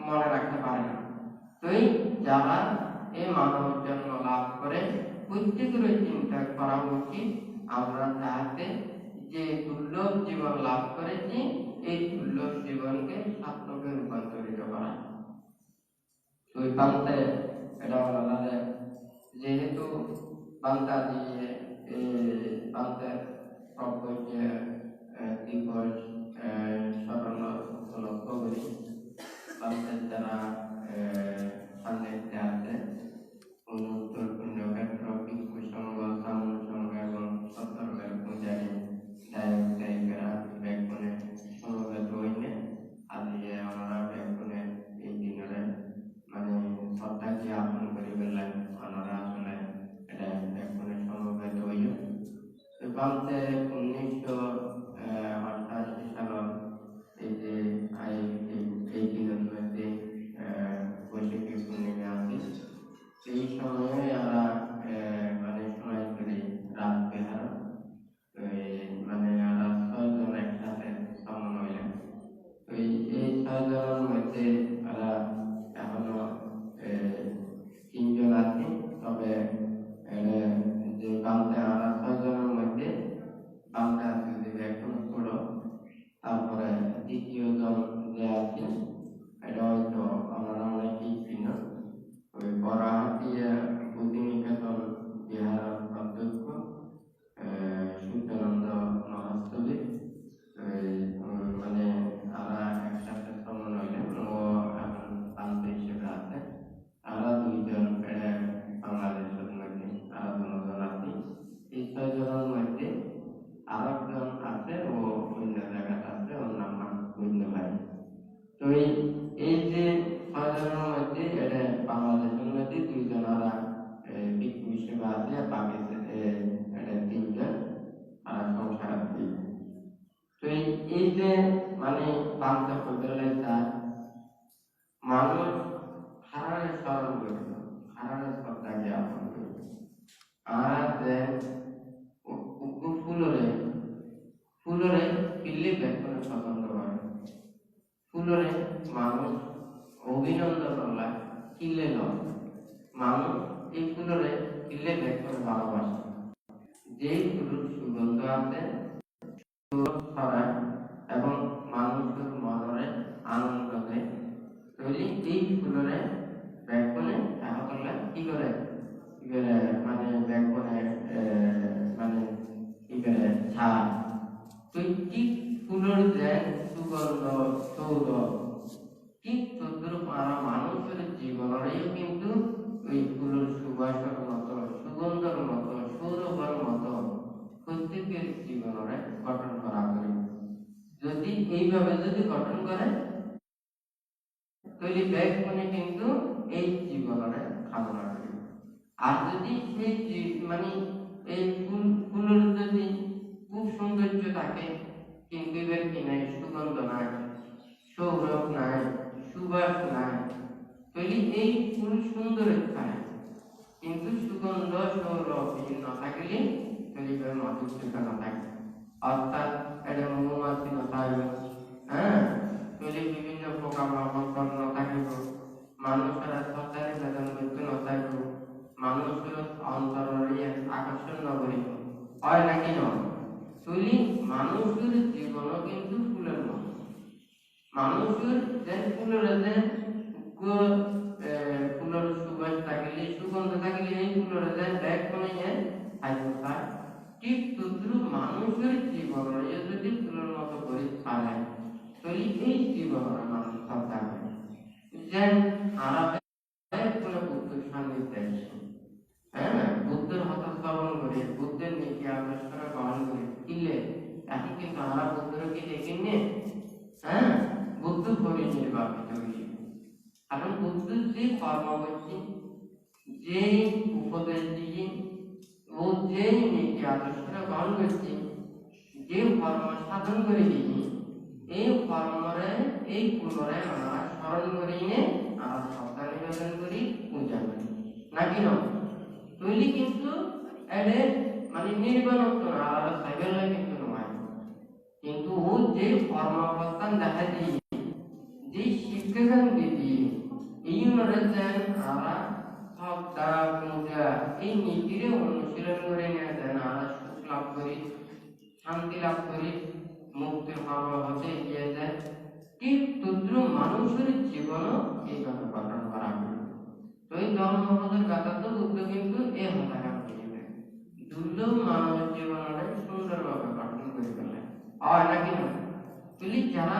C: মনে রাখতে পারে না। তাই যারা এই মানব জন্ম লাভ করে, প্রত্যেকের চিন্তা করা উচিত আমরা যাহাতে যে দুর্লভ জীবন লাভ করেছি, এই দুর্লভ জীবনকে সার্থকে রূপান্তরিত করা। ওই পান্তে এটা বলা যায়, যেহেতু পান্তা দিয়ে পান্তের সবকে দিবস স্মরণ উপলক্ষ করি, পান্তের যারা সান্নিধ্যে আছে চলতে 1988 সালত এই যে এই দিনের মধ্যে বৈশাখী পূর্ণিমা আছে, সেই সময়ে আমরা মানে সময় করি রাত বেহার, মানে আমরা 6 জন একসাথে সমন হইলাম। তো এই 6 জনের মধ্যে আমরা এখনো 3 জন আছি, তবে যে বাংলা আমরা 6 জনের মধ্যে বাংলা আছে যে এখনো ছোট। তারপরে দ্বিতীয় জন যে আছে এটা হয়তো আমরা অনেকেই চিনি, ওই বরাহাটিয়া বুদ্ধিনিকেতন বিহার অধ্যক্ষ সূর্যানন্দ মহাস্তলী। মানে আমরা একসাথে ভ্রমণ হইলাম, ও এখন শান্ত হিসেবে আছে। আমরা 2 জন বাংলাদেশের মধ্যে, আর 2 জন আছি। এই 6 জনের মধ্যে আরেকজন আছে, ও অন্য জায়গাতে আছে, ওর নাম বৈন্য ভাই। তো এই যে 6 জনের মধ্যে বাংলাদেশের মধ্যে 2 জন আমরা ভিক্ষু হিসেবে আছে, আর বাকি 3 জন আর সংসার আছে। তো এই যে মানে বাংলা পদ্ধতিটা মানুষ হারারে স্মরণ করিল, হারারে শ্রদ্ধা জ্ঞাপন করিল। আর যে ফুলরে পিল্লি বেতনে পছন্দ করে, ফুলরে মানুষ অভিনন্দন করলা কিলে নয়, মানুষ এই ফুলরে কিলে বেতনে ভালোবাসে। যে ফুলের সুগন্ধ আছে ছড়ায় এবং মানুষের মনে আনন্দ দেয়, তৈরি এই ফুলরে ব্যাগনে তাহলে কি করে মানে ব্যাগনে মানে কি করে ছাড়। তো ঠিক ফুলের যে সুগন্ধ সৌর ঠিক তদ্রুপ আর মানুষের জীবনেও কিন্তু ওই ফুলের সুবাসের মতো, সুগন্ধের মতো, সৌরভের মতো প্রত্যেকের জীবনে গঠন করা করি। যদি এইভাবে যদি গঠন করে তাহলে ব্যাগনে কিন্তু এই জীবনে কামনা করি। আর যদি সেই মানে এই ফুলের যদি খুব সৌন্দর্য থাকে কিন্তু এবার কি নাই, সুগন্ধ নাই, সৌরভ নাই, সুবাস নাই, তাহলে এই ফুল সুন্দর খায় কিন্তু সুগন্ধ সৌরভ না থাকলে তাহলে মধুর না থাকে। অর্থাৎ এটা মৌমাছি না থাকবে, হ্যাঁ, তাহলে বিভিন্ন পোকামাকড় না থাকিব, মানুষের সন্তানের বেদন মৃত্যু না থাকিব, মানুষের অন্তরে আকর্ষণ না করিব, হয় নাকি নয়? তাহলে মানুষের জীবন কিন্তু ফুলের মতো। মানুষের যে ফুলের যে ফুলের সুবাস থাকলে, সুগন্ধ থাকলে এই ফুলের যে ব্যাগ বানিয়ে থাকতে পারে, ঠিক তদ্রুপ মানুষের জীবনে যদি ফুলের মতো করে ছাড়ায় তাহলে এই জীবনে মানুষ সব থাকবে। যেন আরামে করে বুদ্ধের সান্নিধ্যে আসে, হ্যাঁ, বুদ্ধের হতা শ্রবণ করে, বুদ্ধের নীতি আদর্শ গ্রহণ করে কিনলে এখন কিন্তু আমরা বুদ্ধকে দেখে নিয়ে, হ্যাঁ, বুদ্ধ পরিনির্বাপিত হয়েছে। কারণ বুদ্ধ যে কর্ম করছে, যে উপদেশ দিয়ে ও যে নীতি আদর্শ গ্রহণ করছে, যে কর্ম সাধন করে দিয়ে এই কর্মরে এই পুনরে আমরা স্মরণ করে নিয়ে আমরা শ্রদ্ধা নিবেদন করি, পূজা করি নাকি না? তৈরি কিন্তু এডে মানে নির্বাণত্ব না, আলাদা সাইবেল কিন্তু নয়। কিন্তু ও যে কর্মাবস্থান দেখা দিয়ে, যে শিক্ষাদান দিয়ে এই অনুযায়ী আমরা শ্রদ্ধা পূজা এই নীতির অনুশীলন করে নিয়ে দেন, আমরা সুখ লাভ করি, শান্তি লাভ করি, মুক্তির কর্ম হতে গিয়ে যায়। ঠিক তদ্রুপ মানুষের জীবনও এইভাবে গঠন করা হয়। তো এই ধর্মপদের কথা তো বুদ্ধ কিন্তু এ হতাকার করিবে, দুর্লভ মানব জীবনটা সুন্দরভাবে গঠন করে ফেলে, হয় নাকি না? তুই যারা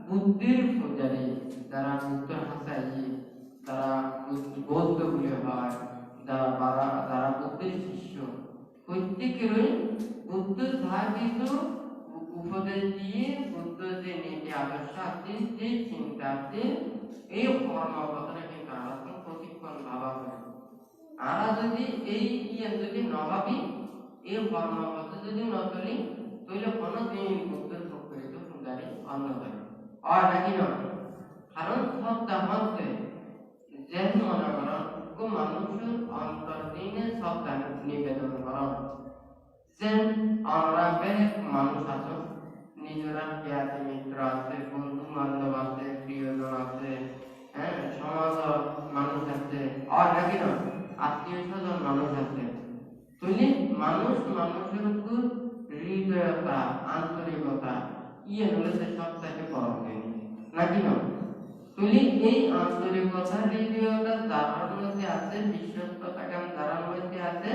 C: বুদ্ধির পূজারী, যারা বুদ্ধের হাসাই, যারা বৌদ্ধ বলে হয়, যারা বুদ্ধের শিষ্য, প্রত্যেকেরই বুদ্ধ ধারিত উপদেশ দিয়ে, বুদ্ধ যে নীতি আদর্শ আছে, যে চিন্তা আছে, এই কর্মপথটা কিন্তু আমরা প্রতিক্ষণ ভাবা করে। আমরা যদি এই যদি নভাবি, এই কর্মপথ যদি নতুলি তৈলে কোনোদিন বুদ্ধের প্রকৃত পূজারী অন্য করে আর নাকি নয় কারণ সবটা হচ্ছে যে মনে করেন মানুষের অন্তর দিনে সবটা নিবেদন করেন যে আমরা বেশ মানুষ আছো নিজেরা জ্ঞাতি মিত্র আছে বন্ধু বান্ধব আছে প্রিয়জন আছে হ্যাঁ সমাজ মানুষ আছে আর নাকি নয় আত্মীয় স্বজন মানুষ আছে তুলি মানুষ মানুষের উপর হৃদয়তা আন্তরিকতা ইয়ে হলে সে সব থেকে বড় হয়নি নাকি নয় তুলি এই আন্তরিকতা হৃদয়তা যার মধ্যে আছে বিশ্বস্ততা জ্ঞান যার মধ্যে আছে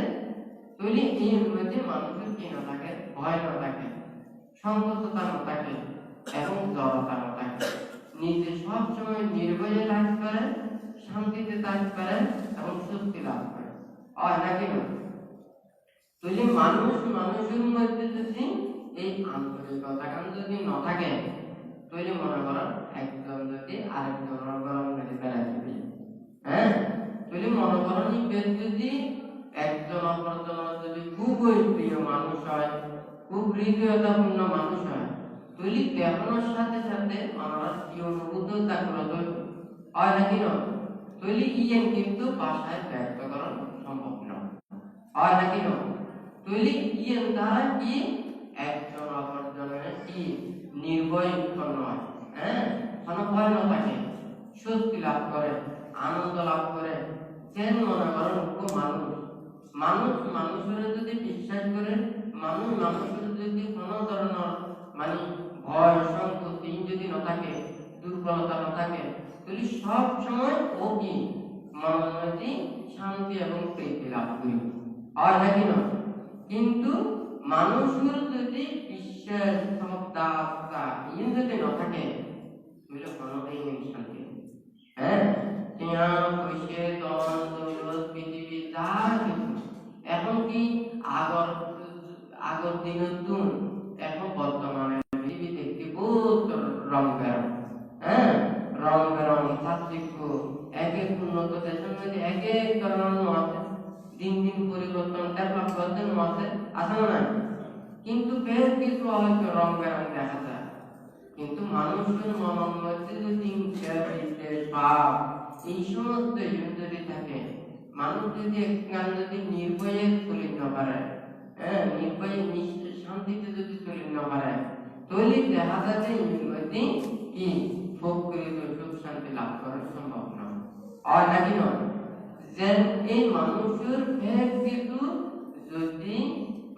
C: তুলি এই মধ্যে মানুষের কি না থাকে ভয় না থাকে সংকটতা না থাকে এবং জড়তা না থাকে নিজে সব সময় নির্ভয়ে থাকতে পারে শান্তিতে থাকতে পারে এবং শক্তি লাভ করে আর নাকি না তুলি মানুষ মানুষের মধ্যে যদি এই আন্তরিকতা যদি না থাকে তাহলে মনে করো একজন যদি আরেকজনের গরম মেরে বেড়াতে হ্যাঁ তাহলে মনে করো যদি একজন অপরজনের যদি খুব প্রিয় মানুষ হয় খুব হৃদয়তাপূর্ণ মানুষ হয় তাহলে দেখানোর সাথে সাথে আমরা কি অনুভূততা করে হয় নাকি নয় তাহলে ইয়েন কিন্তু ভাষায় ব্যক্ত করা সম্ভব নয় হয় নাকি নয় তাহলে ইয়েন দ্বারা কি একজন অপরজনের কি নির্ভয় উৎপন্ন হয় হ্যাঁ কোনো ভয় না থাকে শক্তি লাভ করে আনন্দ লাভ করে যেন মনে করেন মানুষ মানুষ মানুষের যদি বিশ্বাস করে মানুষ মানুষের যদি কোনো ধরনের মানে ভয় সংকোচ যদি না থাকে দুর্বলতা না থাকে তাহলে সব সময় ও কি মনের মধ্যে শান্তি এবং প্রীতি লাভ করে আর নাকি না কিন্তু মানুষের যদি বিশ্বাস ক্ষমতা ইয়ে যদি না থাকে তাহলে কোনোদিন শান্তি হ্যাঁ পয়সা ধন দৌলত পৃথিবী যা কিছু এখন কি আগর দিনের তুন এখন বর্তমানে পৃথিবী দেখতে বহুত রং বেরং হ্যাঁ রং বেরং চাকচিক্য এক এক উন্নত দেশের মধ্যে এক এক ধরনের আছে দিন দিন পরিবর্তন ডেভেলপ করতে আছে আছে না কিন্তু বেশ কিছু হয়তো রং বেরং দেখা যায় কিন্তু মানুষের মনের মধ্যে যদি ভাব এই সমস্ত যদি থাকে মানুষ যদি একখান যদি নির্ভয়ে চলিত না পারে হ্যাঁ নির্ভয়ে শান্তিতে যদি চলিত না পারে তাহলে দেখা যায় যে এর মধ্যে কি প্রকৃত সুখ শান্তি লাভ করা সম্ভব নয় আর নাকি নয় যে এই মানুষের ব্যক্তিত্ব যদি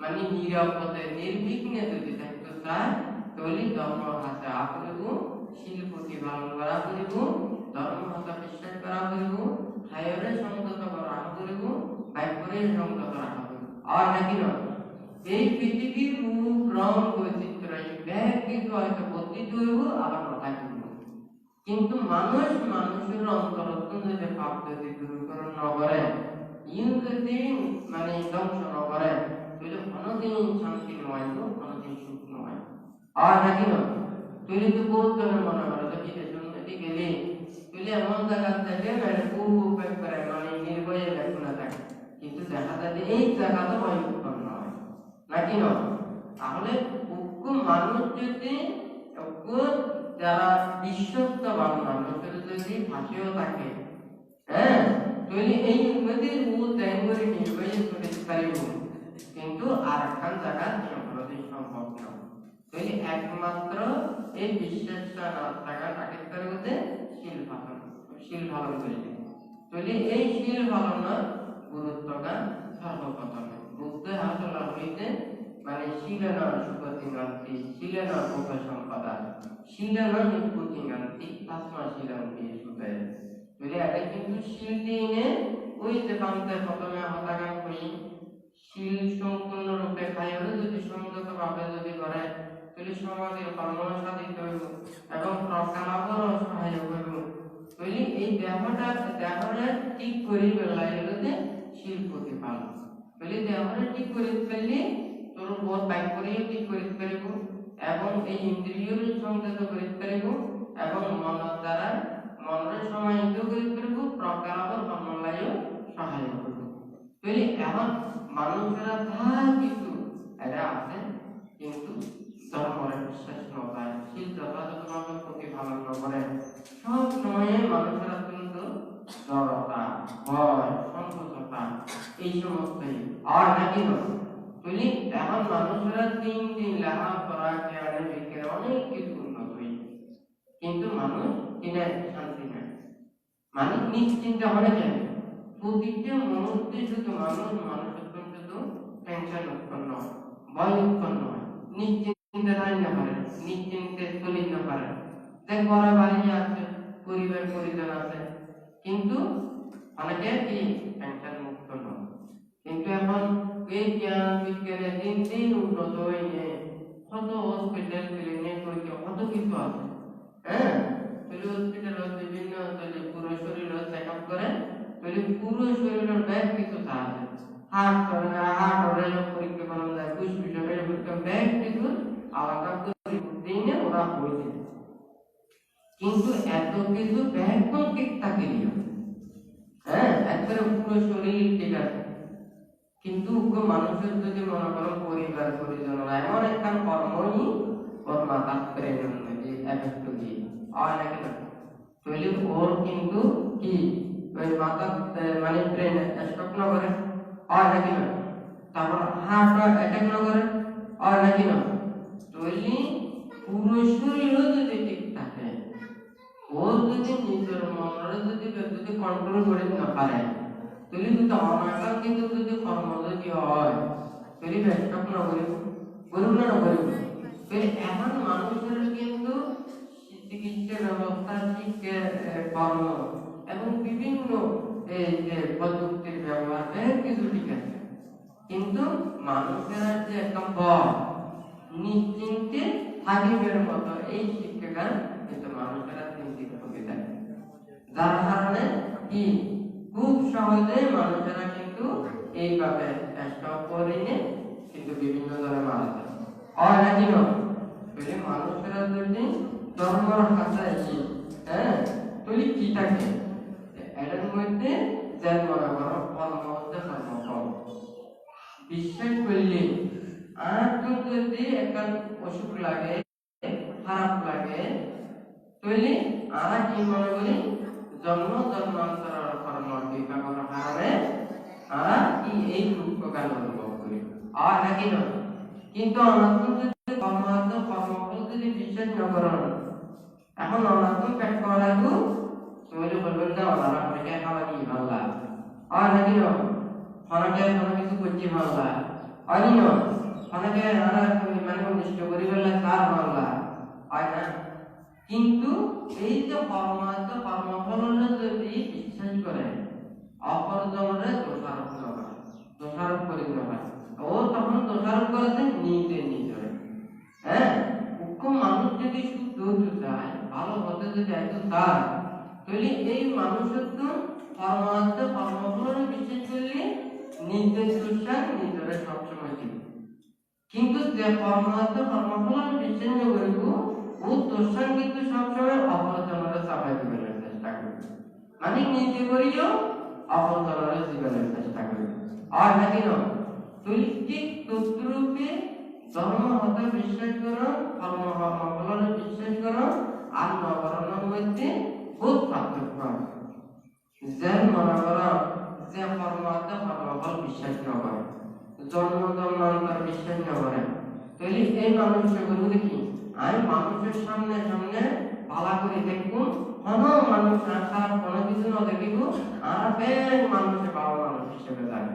C: মানে নিরাপদে নির্বিঘ্নে যদি থাকতে চায় তাহলে ধর্ম হাতে আপনিব শিল প্রতিপালন করা করিব ধর্ম হাতে বিশ্বাস করা করিব খায়রে সংযত করা করিব বাক্যরে সংযত রাখা করিব আর নাকি নয় এই পৃথিবীর রূপ রং বৈচিত্র্য এই ব্যক্তিত্ব হয়তো বদলিত হইব আবার না থাকিব কিন্তু মানুষ মানুষের অন্তরত্ব যদি পাপ যদি দূরীকরণ না করে ইউ যদি মানে ধ্বংস না করে তাহলে কোনোদিন শান্তি নয় কোনোদিন সুখ নয় আর নাকি নয় তুই তো বহুত ধরনের মনে করো তো বিদেশের মধ্যে গেলে তুই এমন জায়গা থেকে মানে খুব করে মানে নির্ভয়ে দেখুন থাকে কিন্তু দেখা যায় যে এই জায়গা তো ভয় উৎপন্ন হয় নাকি নয় তাহলে মানুষ যদি যারা বিশ্বস্ত মানুষের যদি ভাষেও থাকে হ্যাঁ তাহলে এই নদীর মূল ত্যাগরে নির্ভয়ে করে পারিব কিন্তু আর একখান জায়গা কোনোদিন সম্ভব নয় তাহলে একমাত্র এই বিশ্বাসটা না থাকা তাকে করতে শিল পালন করিবে তাহলে এই শিল পালনের গুরুত্বটা সর্বপ্রথম বুদ্ধ আসল হইতে মানে শিলেনা সুপতিঙ্গান্তি শিলেনা ভোগ সম্পদা শিলেনা নিপুতিঙ্গান্তি তাসমা শিলান্তি সুতে তাহলে এটা কিন্তু শিল দিয়ে ওই যে বামতে প্রথমে হতাগান করি শিল সম্পূর্ণরূপে খাইলে যদি সংযত ভাবে যদি করে তাহলে সমাজের কর্মনা সাধিত হইব এবং প্রকালাপরও সহায়ক হইব তাহলে এই দেহটা ঠিক করি বেলাইলে শিল প্রতিপালন তাহলে দেহটা ঠিক করে ফেললে তোর বোধ বাইক করিও ঠিক করে পারিব এবং এই ইন্দ্রিয় সংযত করে পারিব এবং মনের দ্বারা মনের সমাহিত করে পারিব প্রকালাপর কর্মলায়ও সহায়ক হইব তাহলে এখন মানুষেরা যা কিছু এটা মানুষেরা কিন্তু জড়তা, ভয়, সংকোচতা এই সমস্তই আর নাকি নয়। বলি এখন মানুষেরা দিন দিন লেখাপড়া জ্ঞানে বিজ্ঞানে অনেক কিছু উন্নত হয়েছে, কিন্তু মানুষ কিনে শান্তি নেয়, মানে নিশ্চিন্তে অনেক যায়। প্রতিটা মুহূর্তে শুধু মানুষের শুধু টেনশন উৎপন্ন হয়, ভয় উৎপন্ন হয়, নিশ্চিন্তে রান্না পারে, নিশ্চিন্তে চলিত না পারে। দেখ বড় বাড়ি আছে, পরিবার পরিজন আছে, কিন্তু অনেকে কি টেনশন মুক্ত নয়। কিন্তু এখন এই জ্ঞান বিজ্ঞানে দিন দিন উন্নত হয়ে কত হসপিটাল ক্লিনিক কত কিছু আছে। হ্যাঁ, হসপিটাল বিভিন্ন পুরো শরীর চেক আপ করে, পুরো শরীরের ব্যাগ কিছু আছে, হার্ট পরীক্ষা করা যায়, ফুসফুসের পরীক্ষা, ব্যাগ কিছু আলাদা করে দিনে ওরা হয়েছে। কিন্তু এত কিছু ব্যাগ কোন ঠিক থাকে না, হ্যাঁ, একবারে পুরো শরীর ঠিক আছে, কিন্তু মানুষের যদি মনে করো পরিবার পরিজন এমন একটা কর্মই ওর মাথা প্রেরণ এফেক্ট দিয়ে হয় নাকি না, তাহলে ওর কিন্তু কি ওই মাথা মানে ব্রেন স্ট্রোক না করে হয় নাকি না, তারপর হার্ট অ্যাটাক না করে হয় নাকি না, তাহলে পুরো শরীর যদি ঠিক থাকে, ও যদি নিজের মনের যদি কন্ট্রোল করে না পারে, তাহলে যদি অনাকাঙ্ক্ষিত যদি কর্ম যদি হয়, তাহলে স্ট্রোক না করে করুন না করুন। এখন মানুষের কিন্তু চিকিৎসা ব্যবস্থা, শিক্ষা, কর্ম এবং বিভিন্ন এই যে প্রযুক্তির ব্যবহার কিছু ঠিক আছে, কিন্তু মানুষের যে একটা ভয় নিশ্চিন্তে থাকিবের মতো এই শিক্ষাটা কিন্তু মানুষেরা চিন্তিত হয়ে যায়, যার কারণে কি খুব সহজে মানুষেরা কিন্তু এইভাবে স্টপ করে নিয়ে কিন্তু বিভিন্ন ধরনের মারা যায় হয় নাকি না। মানুষেরা যদি ধর্ম রক্ষা এসে, হ্যাঁ, তুই কি থাকে এটার মধ্যে যে মনে করো কর্ম হচ্ছে কর্মফল বিশ্বাস করলে, আর যদি একটা অসুখ লাগে, খারাপ লাগে, তাহলে আর কি মনে করি জন্ম জন্মান্তর কর্ম বিভাগের কারণে আর কি এই দুঃখ গান অনুভব করি আর নাকি না। কিন্তু অনাত্ম যদি কর্মফল যদি বিশ্বাস না করেন, এখন অনাত্ম পেট করা লাগু তাহলে বলবেন না ওনারা অনেকে খাওয়া কি ভালো লাগে আর নাকি না, অনেকে কোনো কিছু করছি ভালো লাগে হয় না, অনেকে মানে অনিষ্ট করি বললে তার ভালো লাগে হয় না। কিন্তু এই যে কর্মফল যদি বিশ্বাস করে অপরজনরে দোষারোপ করে দেওয়া, ও তখন দোষারোপ করেছে নিজের। হ্যাঁ, মানুষ যদি শুদ্ধ হতে চায়, ভালো হতে যদি এত চায়, তাহলে এই মানুষের তো কর্মফল বিশ্বাস করলে নিজের দোষার নিজের সবসময় দিবে, কিন্তু যে কর্মফল বিশ্বাস না করব ও দোষার কিন্তু সবসময় অপরজনরে চাপাই দিবার চেষ্টা করবে, মানে নিজে করিও অপরজনরে জীবনের চেষ্টা করবে আর নাকি না। তুই ঠিক তদ্রূপে ধর্ম হতে বিশ্বাস করো, কর্মফল বিশ্বাস করো আর নবরণের মধ্যে বহুত পার্থক্য আছে। যে মনে করো যে কর্মফল বিশ্বাস না করে, জন্ম জন্মান্তর বিশ্বাস না করে, তাহলে এই মানুষটা করবো কি আমি মানুষের সামনে পালা করে দেখবো, কোনো মানুষ খারাপ কোনো কিছু না দেখিব, আর বেশ মানুষের ভালো মানুষ হিসেবে জানে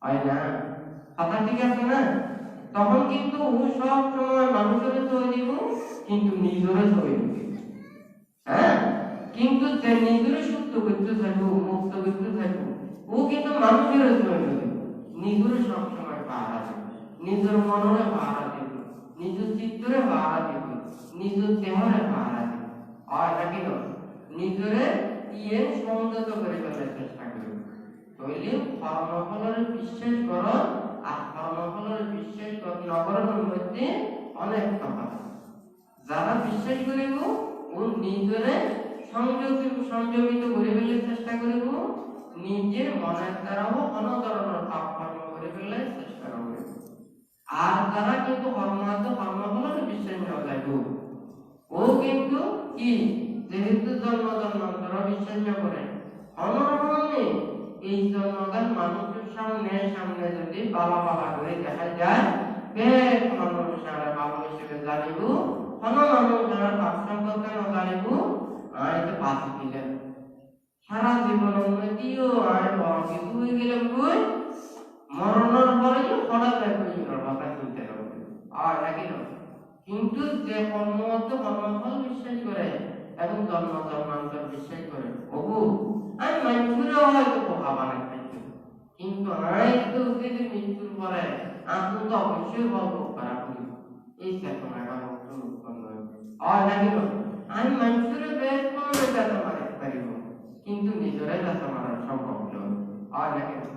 C: হয় না, কথা ঠিক আছে না। তখন কিন্তু ও সব সময় মানুষের ছবি দিব, কিন্তু নিজের ছবি দিব, হ্যাঁ, কিন্তু যে নিজের শুদ্ধ করতে থাকবো, মুক্ত করতে থাকবো, ও কিন্তু মানুষের ছবি দিব, নিজের সব সময় পাহারা দিব, নিজের মনরে পাহারা দিব, নিজের চিত্তরে পাহারা দিব, নিজের দেহরে পাহারা দিব আর নাকি নিজরে সংযত করে ফেলার চেষ্টা করব। তাহলে কর্মফলের বিশ্বাস করো আর কর্মফলের বিশ্বাস নগরের মধ্যে অনেক তফাৎ। যারা বিশ্বাস করিব ও নিজরে সংযমিত করে ফেলার চেষ্টা করিব, নিজের মনের দ্বারাও কোনো ধরনের পাপ কর্ম করে ফেলার চেষ্টা করিব। আর যারা কিন্তু কর্মফলের বিশ্বাস নেওয়া যাইব, ও কিন্তু কি যেহেতু জন্ম জন্মান্তর ঈশ্বর বিশ্বাস না করে অনরমে এই জন্মগান মানুষের সামনে যদি বালা বালা করে দেখা যায় বেশ মানুষ সারা বাবা হিসেবে জানিব মানুষ সারা পাপ সম্পর্কে জানিব আর এটা বাঁচি দিলেন সারা জীবন উন্নতিও আর বড় কিছু হয়ে গেলাম কই মরণের পরে হঠাৎ একই কথা চিন্তা করবে আর নাকি না কিন্তু যে কর্মফল বিশ্বাস করে এবং জন্ম জন্মান্তর বিশ্বাস করে ওগো আমি মানুষের হয়তো পোকা বানাই খাইছি কিন্তু আমি তো যদি মৃত্যুর পরে আমি তো অবশ্যই ভোগ করা করি এই চেতনা আমার মধ্যে উৎপন্ন হয় আর নাকি না আমি মানুষের বেশ কোনো যাতে মারাতে পারিব কিন্তু নিজেরাই যাতে মারা সম্ভব নয় আর নাকি না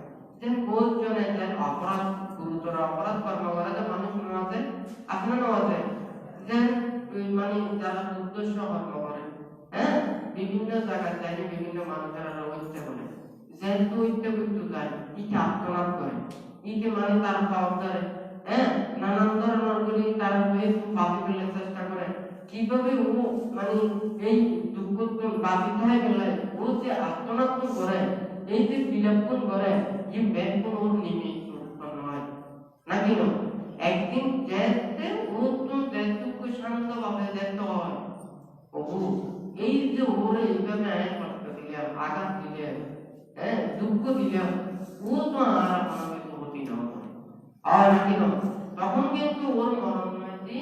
C: যে বহুজনে যে অপরাধ গুরুতর অপরাধ কর্ম করে যে মানুষ আছে আপনারও আছে যে মানে যারা উদ্দেশ্য কর্ম করে হ্যাঁ বিভিন্ন জায়গায় যায় বিভিন্ন মানুষেরা হত্যা করে যেহেতু হত্যা করতে যায় ইকে আত্মনাদ করে ইকে মানে তার পাওয়া ধরে হ্যাঁ নানান ধরনের করে তার হয়ে বাঁচি ফেলার চেষ্টা করে কিভাবে ও মানে এই দুঃখ বাঁচিত হয়ে গেলে ও যে আত্মনাদ করে এই যে বিলম্বন করে এই ব্যাপন ওর নিমিত্ত উৎপন্ন হয় নাকি না একদিন যেতে ও তো যেটুকু শান্ত ভাবে যেতে হয় ওহু এই যে ওরে এইভাবে কষ্ট দিলে আঘাত দিলে হ্যাঁ দুঃখ দিলে ও তো আর কোনো কিছু হতি না আর নাকি না তখন কিন্তু ওর মরণময়টি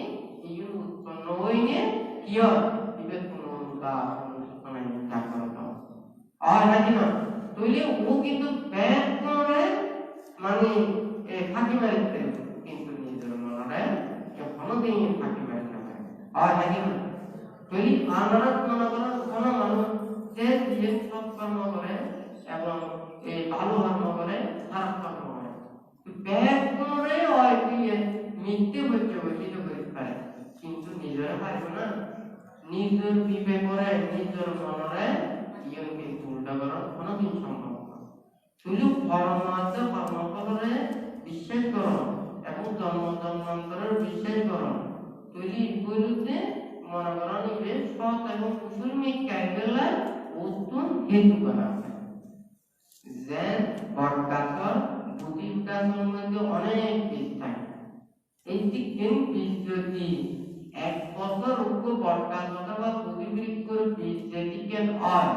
C: এই উৎপন্ন হইনি কি হয় বিবেক কোনো মানে জাগ্রত আর নাকি না তৈলে ও কিন্তু ব্যাগ করে মানে ফাঁকি মারিতে কিন্তু নিজের মনে কোনোদিন ফাঁকি মারিতে পারে আর নাকি না তৈরি আনারত মনে করেন কোনো মানুষ যে দিয়ে সৎ কর্ম করে এবং এই ভালো কর্ম করে খারাপ কর্ম করে ব্যাগ করে হয় দিয়ে মিথ্যে হচ্ছে বৈশিষ্ট্য করতে পারে কিন্তু নিজেরা পারবে না নিজের বিবেক করে নিজের মনে ইয়ে কিন্তু উল্টা করার কোনোদিন সম্ভব না শুধু কর্মফলে বিশ্বাস করো এবং জন্ম জন্মান্তরের বিশ্বাস করো তৈরি বলতে মনে করা নিবে সৎ এবং কুশল মিথ্যায় বেলায় উত্তম হেতু করা যে বটগাছর দুটি গাছের মধ্যে অনেক বীজ থাকে এই তিন বীজ যদি 1 বছর উপ বটগাছ অথবা দুটি বৃক্ষর বীজ যেদিকেন হয়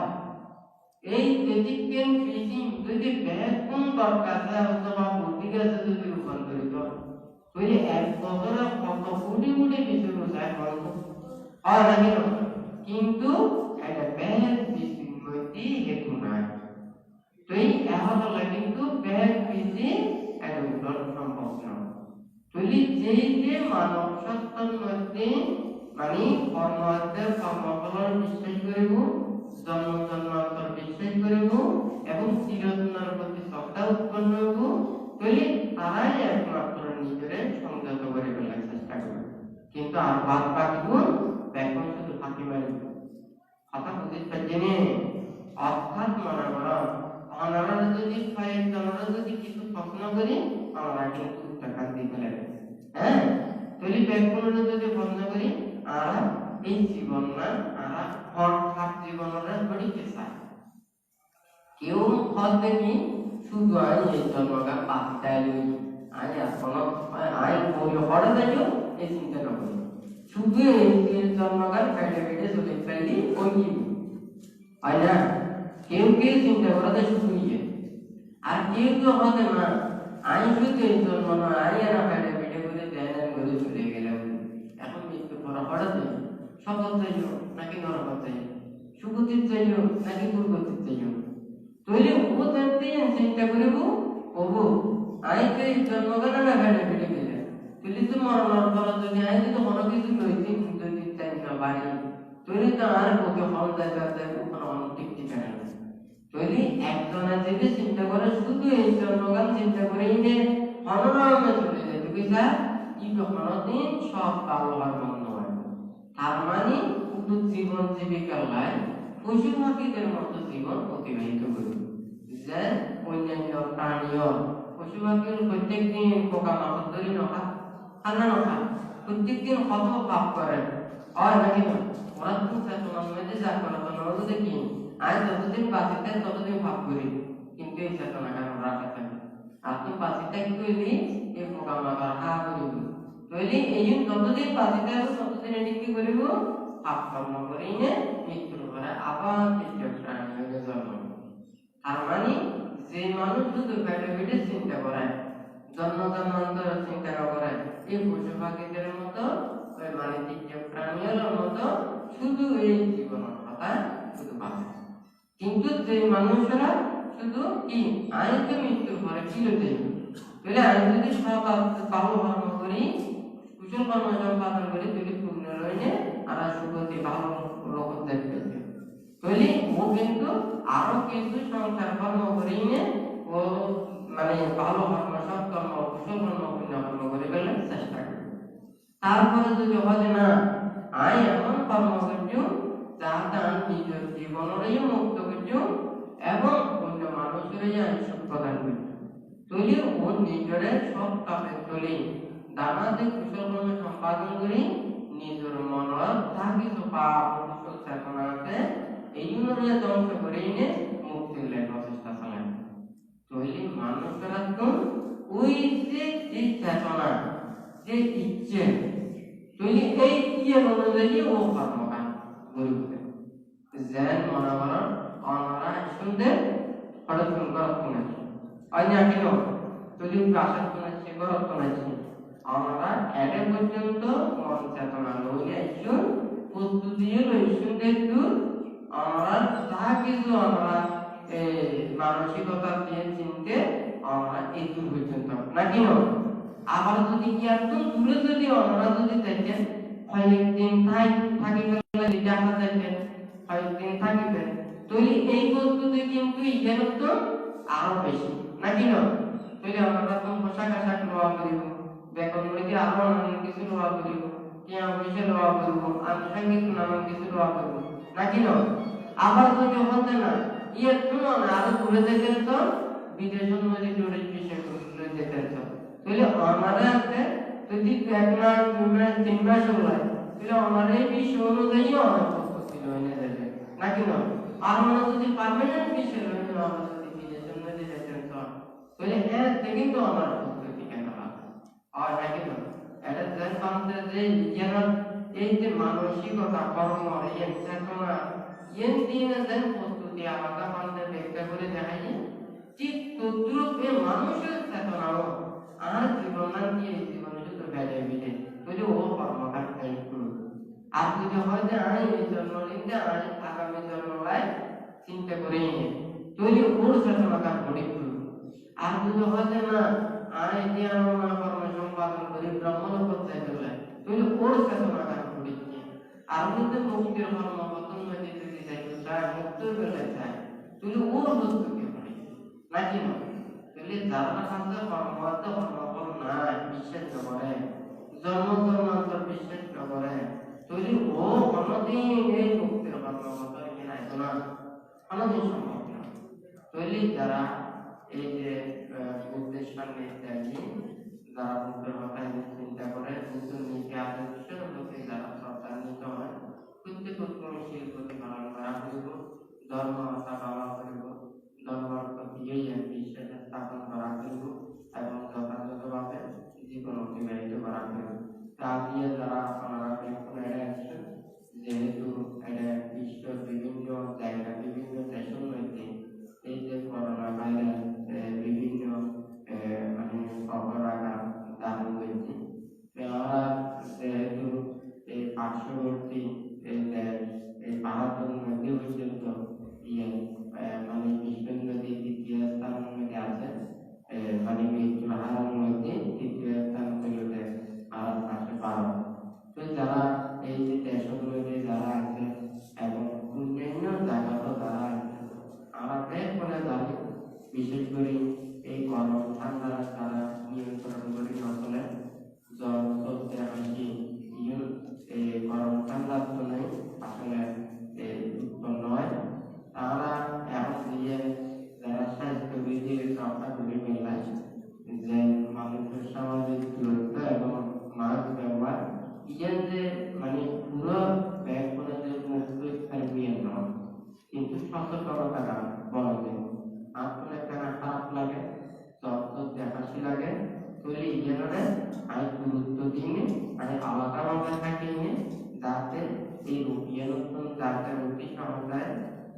C: এই যেদিকেন বীজ যদি ব্যাকুন বটগাছে অথবা বুদ্ধি গাছে যদি রূপান্তরিত হয় তাহলে 1 বছরে কত কোটি কোটি বীজ রোজায় বলতো আর নাকি কিন্তু এটা ব্যাগ বীজের মধ্যে হেতু নাই তো এই হলে কিন্তু ব্যাগ বীজে এটা উত্তর সম্ভব নয় তাহলে যেই যে মানব সত্তার মধ্যে মানে কর্মফলের বিশ্বাস করিব জন্ম জন্মান্তর বিশ্বাস করিব এবং চিরদিনের প্রতি শ্রদ্ধা উৎপন্ন হইব তাহলে তারাই একমাত্র নিজের সংযত করে ফেলার চেষ্টা করবে কিন্তু আর বাদ বাকি গুণ এখন শুধু ফাঁকি মারিব কথা বুঝতে জেনে অর্থাৎ মনে করা আমরা যদি কয়েকজনের যদি কিছু স্বপ্ন করি আমরা কিন্তু টাকা দিতে লাগে হ্যাঁ তাহলে ব্যাংকগুলো যদি বন্ধ করি আর এই জীবন না আর হঠাৎ জীবনের ঘটিতে চাই কেউ ফল দেখি শুধু আমি এই জন্মটা পাতিটাই লই আমি এখনো আমি বই হঠাৎ যাইও এই চিন্তা না করি শুধু এই জন্মগান ফেটে ফেটে চলে ফেলি ওই কি হয় না কেউ কেউ চিন্তা করাতে শুধু নিয়ে আর কেউ কেউ হতে না আমি শুধু এই জন্ম না আমি না ফেটে ফেটে করে দেন করে চলে গেলাম এখন মৃত্যু পর হঠাৎ সফল চাইও নাকি নরক চাই সুগতির চাইও নাকি দুর্গতির চাইও তাহলে ও জানতে চিন্তা করিব ওগো আমি তো এই জন্মগান না ফেটে ফেটে গেলাম তুই তো মরণের পর যদি আমি যদি কোনো কিছু লইতে যদি চিন্তা বাড়ি তুই তো আর ওকে ফল যাইতে কোনো ঠিক ঠিকানা নেই তুই একজনের যদি চিন্তা করে শুধু এই জন্মগান চিন্তা করে ইনে অনরমে চলে যায় তুই স্যার ই কোনোদিন সব ভালো আর মন্দ হয় তার মানে শুধু জীবন জীবিকার লাই পশু পাখিদের মতো জীবন অতিবাহিত করবে যে অন্যান্য প্রাণীয় পশু পাখির প্রত্যেকদিন পোকামাকড় ধরি নখা খানা নখা প্রত্যেকদিন কত পাপ করে আর নাকি ওরা তো চেতনার মধ্যে যা করা তো দেখি আজ যতদিন বাঁচিতে ততদিন ভাব করি, কিন্তু এই চেতনা কেন রাখা থাকে আর তুই বাঁচিতে কইলি এই প্রোগ্রাম আবার হা করিব তৈলি এই যতদিন বাঁচিতে হবে ততদিন এটি কি করিব পাপ কর্ম করি নে মৃত্যুর পরে আবার তৃতীয় প্রাণী হয়ে জন্ম। তার মানে যে মানুষ শুধু পেটে পেটে চিন্তা করে জন্ম জন্মান্তর চিন্তা করে এই পশু পাখিদের মতো ওই মানে তৃতীয় প্রাণীর মতো শুধু এই জীবনের কথা শুধু ভাবে। কিন্তু যে মানুষরা শুধু কি আমি তো মৃত্যুর পরে কি হতে বলে আমি যদি সব ভালো কর্ম করি কুশল কর্ম সম্পাদন করি তুই পূর্ণ রইলে আর সুগতি ভালো লোক দেখতে তৈরি ও কিন্তু আরো কিছু সংসার কর্ম করি নে ও মানে ভালো কর্ম সৎ কর্ম কুশল কর্ম পূর্ণ কর্ম করে ফেলে চেষ্টা করি। তারপরে যদি হয় না আমি এমন কর্ম করছি যাহাতে আমি নিজের জীবনেরই মুক্ত করছি এবং অন্য মানুষেরই আমি সুখ প্রদান করছি তৈরি ও নিজের সব কাপে চলি দানাতে কুশল কর্ম সম্পাদন করি নিজের মনের যা কিছু পাপ কুশল চেতনা আছে এইগুলো ধ্বংস করে এনে মুক্তির প্রচেষ্টা চালায় তৈরি মানুষেরা তো ওই যে চেতনা যে ইচ্ছে তৈরি এই ইয়ে অনুযায়ী ও কর্মকাণ্ড গড়ে উঠে যেন মনে করেন অনারা শুনতে হঠাৎ গরত শুনেছে অন্য কেন যদি প্রাসাদ শুনেছে গরত শুনেছে আমরা এডে পর্যন্ত মন চেতনা লইলে একজন প্রস্তুতি লইছুন দেখু আমরা যা কিছু আমরা মানসিকতা দিয়ে চিনতে আমরা এই দূর পর্যন্ত নাকি না আবার যদি কি একদম দূরে যদি আমরা যদি দেখেন কয়েকদিন থাকি গেলে দেখা দেখেন কয়েকদিন থাকিবে তৈরি এই প্রস্তুতি কিন্তু ইয়ের তো আরো বেশি নাকি না তৈরি আমরা তো পোশাক আশাক লোয়া করিব বেতন মধ্যে আরো অন্য কিছু লোয়া করিব কিয়া পয়সা লোয়া করব আনুষঙ্গিক নানান কিছু লোয়া করব নাকি না আবার যদি হতে না ইয়ে শুনো না আরো ঘুরে দেখেন তো বিদেশের মধ্যে টুরিস্ট বিষয় ঘুরে দেখেন তো তাহলে আমাদের আছে যদি এক মাস দুই মাস তিন মাস হয় তাহলে আমাদের এই বিষয় অনুযায়ী অনেক প্রস্তুতি লইনে দেবে নাকি না আর আমরা যদি পার্মানেন্ট বিষয় লইনে আমরা যদি বিদেশের মধ্যে দেখেন তো তাহলে এর থেকে তো আমার প্রস্তুতি কেন আর নাকি না এটা যেন আমাদের যে জ্ঞান এই যে মানসিকতা কর্ম এই চেতনা এই দিনে যেন প্রস্তুতি আলাদা আমাদের ব্যাখ্যা করে দেখাই ঠিক তদ্রূপে মানুষের চেতনাও আর জীবন দিয়ে জীবনে শুধু বেড়ে বিটে যদি ও কর্মকাণ্ড শুরু আর যদি হয় যে আমি এই জন্মদিনটা আমি আগামী জন্মলায় চিন্তা করে নিয়ে তৈরি ওর চেতনাকার ঘটে আর যদি হয় যে না আমি জ্ঞান কর্ম সম্পাদন করি ব্রহ্মলোক চাইতে তৈরি ওর চেতনাকার ঘটে আর যদি মুক্তির কর্ম পতন যদি চাইতে চায় মুক্তির বেলায় চায় তৈরি ওর বস্তুকে ঘটে নাকি না তাহলে যারা কাছে কর্মবদ্ধ কর্মফল নাই বিশ্বাস করে জন্ম জন্মান্তর বিশ্বাস করে তৈরি ও কোনদিন এই মুক্তির কর্মবদ্ধ এখানে আসে না কোনদিন সম্ভব না তৈরি যারা এই যে বুদ্ধের সামনে দেখি যারা বুদ্ধের কথা চিন্তা করে বুদ্ধের নীতি আদর্শের প্রতি যারা শ্রদ্ধা নিত হয় প্রত্যেক উৎকর্মশীল প্রতিপালন করা হইব ধর্ম আশা পালন করিব ধর্মের প্রতি এই বিশ্বাস স্থাপন করা হইব এবং যথাযথভাবে জীবন অতিবাহিত করা হইব তা দিয়ে যারা আপনারা এখন আসছেন যেহেতু এটা বিশ্বের বিভিন্ন জায়গা বিভিন্ন দেশের মধ্যে এই যে করোনা ভাইরাস বিভিন্ন মানে খবর আঘাত দারুণ হয়েছে আমরা যেহেতু এই পার্শ্ববর্তী এই দেশ এই ভারতের মধ্যে পর্যন্ত ইয়ে মানে বিশ্বের নদী দ্বিতীয় স্থানের মধ্যে আছে মানে মৃত্যুর হারের মধ্যে তৃতীয় স্থান হইল ভারত পাশে ভারত তো যারা এই যে দেশের মধ্যে যারা আছে এবং অন্যান্য জায়গাতেও যারা আছে আমরা বেশ করে জানি বিশেষ করে এই গরম ঠান্ডা তারা নিয়ন্ত্রণ করে নচলে জ্বর সর্দি হাসি এই গরম ঠান্ডার জন্য আসলে উৎপন্ন হয় তারা এখন দিয়ে যারা স্বাস্থ্যবিধির রক্ষা করে মেলায় যে মানুষের সামাজিক দূরত্ব এবং মাস্ক ব্যবহার ইয়েন যে মানে পুরো ব্যাগ করে যে মুক্ত থাকবে নয় কিন্তু সচেতনতা বলা যায়। আসলে কেন খারাপ লাগে, যত হাসি লাগে, তুলি ইয়েনে আমি গুরুত্ব দিইনি, আমি আলাদাভাবে থাকিনি, যাতে এই রুটিয়ে নতুন যাতে রুটি সহজায়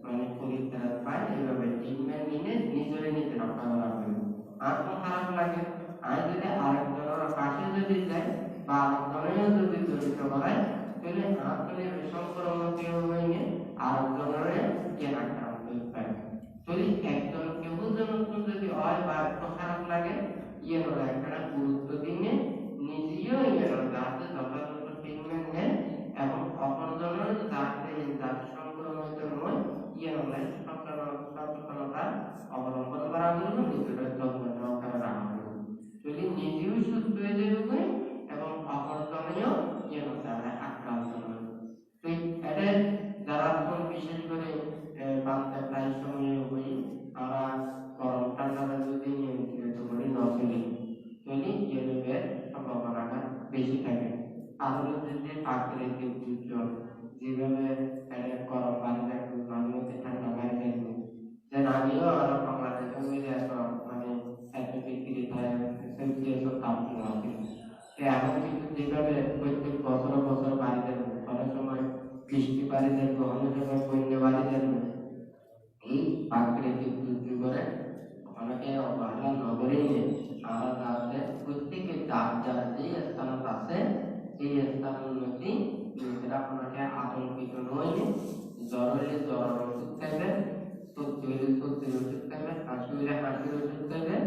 C: মানে পরিত্রাণ পায়, এইভাবে ট্রিটমেন্ট নিয়ে নিজেরে নিজে রক্ষা করা হবে। আর তো খারাপ লাগে, আমি যদি আরেকজনের পাশে যদি যাই বা আরেকজনেও যদি জড়িত করায়, তাহলে আসলে সংক্রমণ কেউ হয়নি আরেকজনের ইয়ে আক্রান্ত হয়। যদি একজন কেউ যদি হয় বা একটু খারাপ লাগে, ইয়ে হলো একটা গুরুত্ব দিয়ে নিজেও ইয়ে হলো যাতে যথাযথ ট্রিটমেন্ট নেন এবং অপরজনের যাতে যাতে সংক্রমিত নয়, ইয়ে হলে সচেতনতা অবলম্বন করা হলো, নিজের যত্ন সহকারে রাখা হলো। যদি নিজেও সুস্থ হয়ে যাবে এবং অপরজনেও ইয়ে হতে আক্রান্ত নয়। তো এটা যারা বিশেষ করে বাচ্চা প্রায় সময় হই আমরা গরম ঠান্ডাটা যদি নিয়ন্ত্রিত করে না চলি, তাহলে ইয়ের সম্ভাবনাটা বেশি থাকে। আর হলো যদি প্রাকৃতিক দুর্যোগ, যেভাবে গরম পানি থাকবে, মাঝে মধ্যে ঠান্ডা পানি থাকবে, যেন আমিও আমরা বাংলাদেশে মিলে এত মানে এত ডিগ্রি সেলসিয়াস তাপমাত্রা আছে। এখন কিন্তু যেভাবে প্রত্যেক বছর বছর বাড়ি যাবে, অনেক সময় বৃষ্টি বাড়ি যাবে, অনেক সময় বন্যা বাড়ি যাবে। এই প্রাকৃতিক দুর্যোগে অনেকে অবহেলা নগরে আমরা যাতে প্রত্যেকে যার যার যে স্থান আছে এই স্থানের মধ্যে নিজেরা আপনাকে আতঙ্কিত নয়, জ্বর হলে জ্বর ওষুধ খাইবে, সর্দি হলে সর্দির ওষুধ খাইবে, হাসি হলে হাসির ওষুধ খাইবে,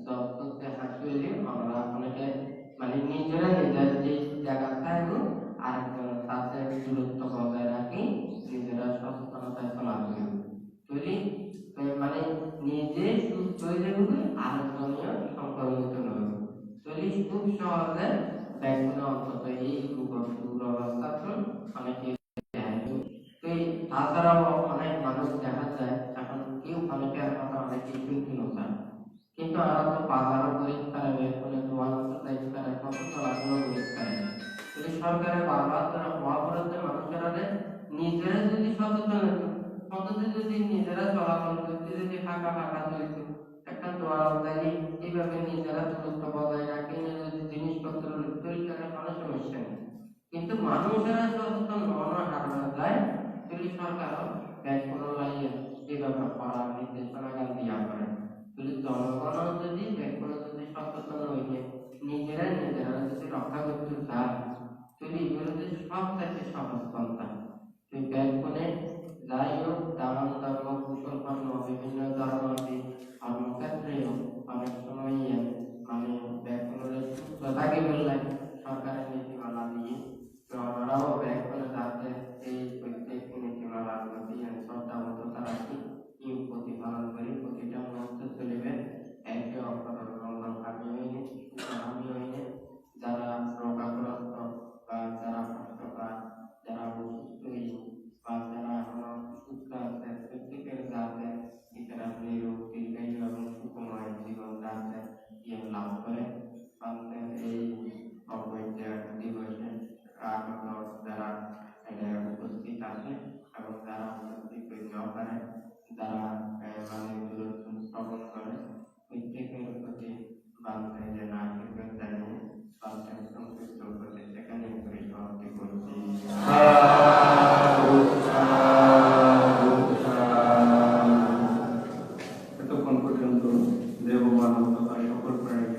C: জ্বর সর্দি হাসি হলে আমরা আপনাকে মানে নিজেরা নিজের যে জায়গা থাকবো আরেকজনের সাথে দূরত্ব বজায় রাখি, নিজেরা সচেতনতায় চলাচল তৈরি মানে নিজে সুস্থ হয়ে যাবে, আরেকজনীয় সংক্রমিত নয়। তৈরি খুব সহজে ব্যাকুল অন্তত এই দুরবস্থা অনেকে। তাছাড়াও অনেক মানুষ দেখা যায় এখন কেউ অনেকের কথা অনেকে শুনতে চান, কিন্তু আমরা তো বাজারও পরীক্ষার বেতনে তোমার পরীক্ষার কত চলাচল পরীক্ষার সরকারের বারবার মহাভারতের মানুষেরা নিজেরা যদি সচেতন পদ্ধতি যদি নিজেরা চলাচল করতে যদি ফাঁকা ফাঁকা চলত একটা দোয়া অনুযায়ী এইভাবে নিজেরা দূরত্ব বজায় রাখে যদি জিনিসপত্র তৈরি করে কোনো সমস্যা নেই। কিন্তু মানুষেরা সচেতন মনে হারানো যায়, তৈরি সরকারও ব্যাগ কোনো লাগিয়ে এইভাবে করার নির্দেশনা দেওয়া করে। তৈরি জনগণ যদি ব্যাগ কোনো যদি সচেতন হইলে নিজেরা নিজেরা যদি রক্ষা করতে চায়, তৈরি এগুলো যদি সব থেকে সহজ পন্থা। তুই ব্যাগ কোনে যাই হোক দান ধর্ম কুশল কর্ম বিভিন্ন ধর্মাদি কর্মক্ষেত্রেও অনেক সময় মানে ব্যাকরণের সুস্থতাকে বললেন সরকারের নীতিমালা দিয়ে, তো আমরাও ব্যাকরণে যাতে এই প্রত্যেক নীতিমালার প্রতি শ্রদ্ধা মতো তারা কি প্রতিপালন করি, প্রতিটা মুহূর্ত চলিবে একে অপরের মঙ্গলকামী হইলে সুখকামী হইলে, যারা রোগাগ্রস্ত বা যারা কষ্ট পায়, যারা অসুস্থ হইলে বা যারা এখনো সুস্থ আছে, প্রত্যেকের যাতে নিজেরা নিরোগ দীর্ঘায়ু এবং সুখময় জীবন যাতে লাভ করে। আমাদের এই অবৈধ দিবসে আগত যারা উপস্থিত আছে এবং যারা উপস্থিত সহকারে যারা মানে শ্রবণ করে প্রত্যেকের প্রতি বান্ধব যে নাগরিকের জানিয়ে বান্ধব সংশ্লিষ্ট করতে সেখানে সমাপ্তি করছি।
A: এতক্ষণ পর্যন্ত দেব মানব তথা সকল প্রাণীর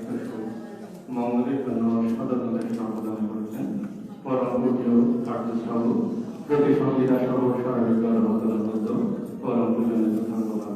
A: মঙ্গলের জন্য সদনের সমাধান করেছেন পরম পূজ্য আর্যসাহু প্রতি সংবিধান সহ সার্বিক পরম পূজনীয় ধন্যবাদ।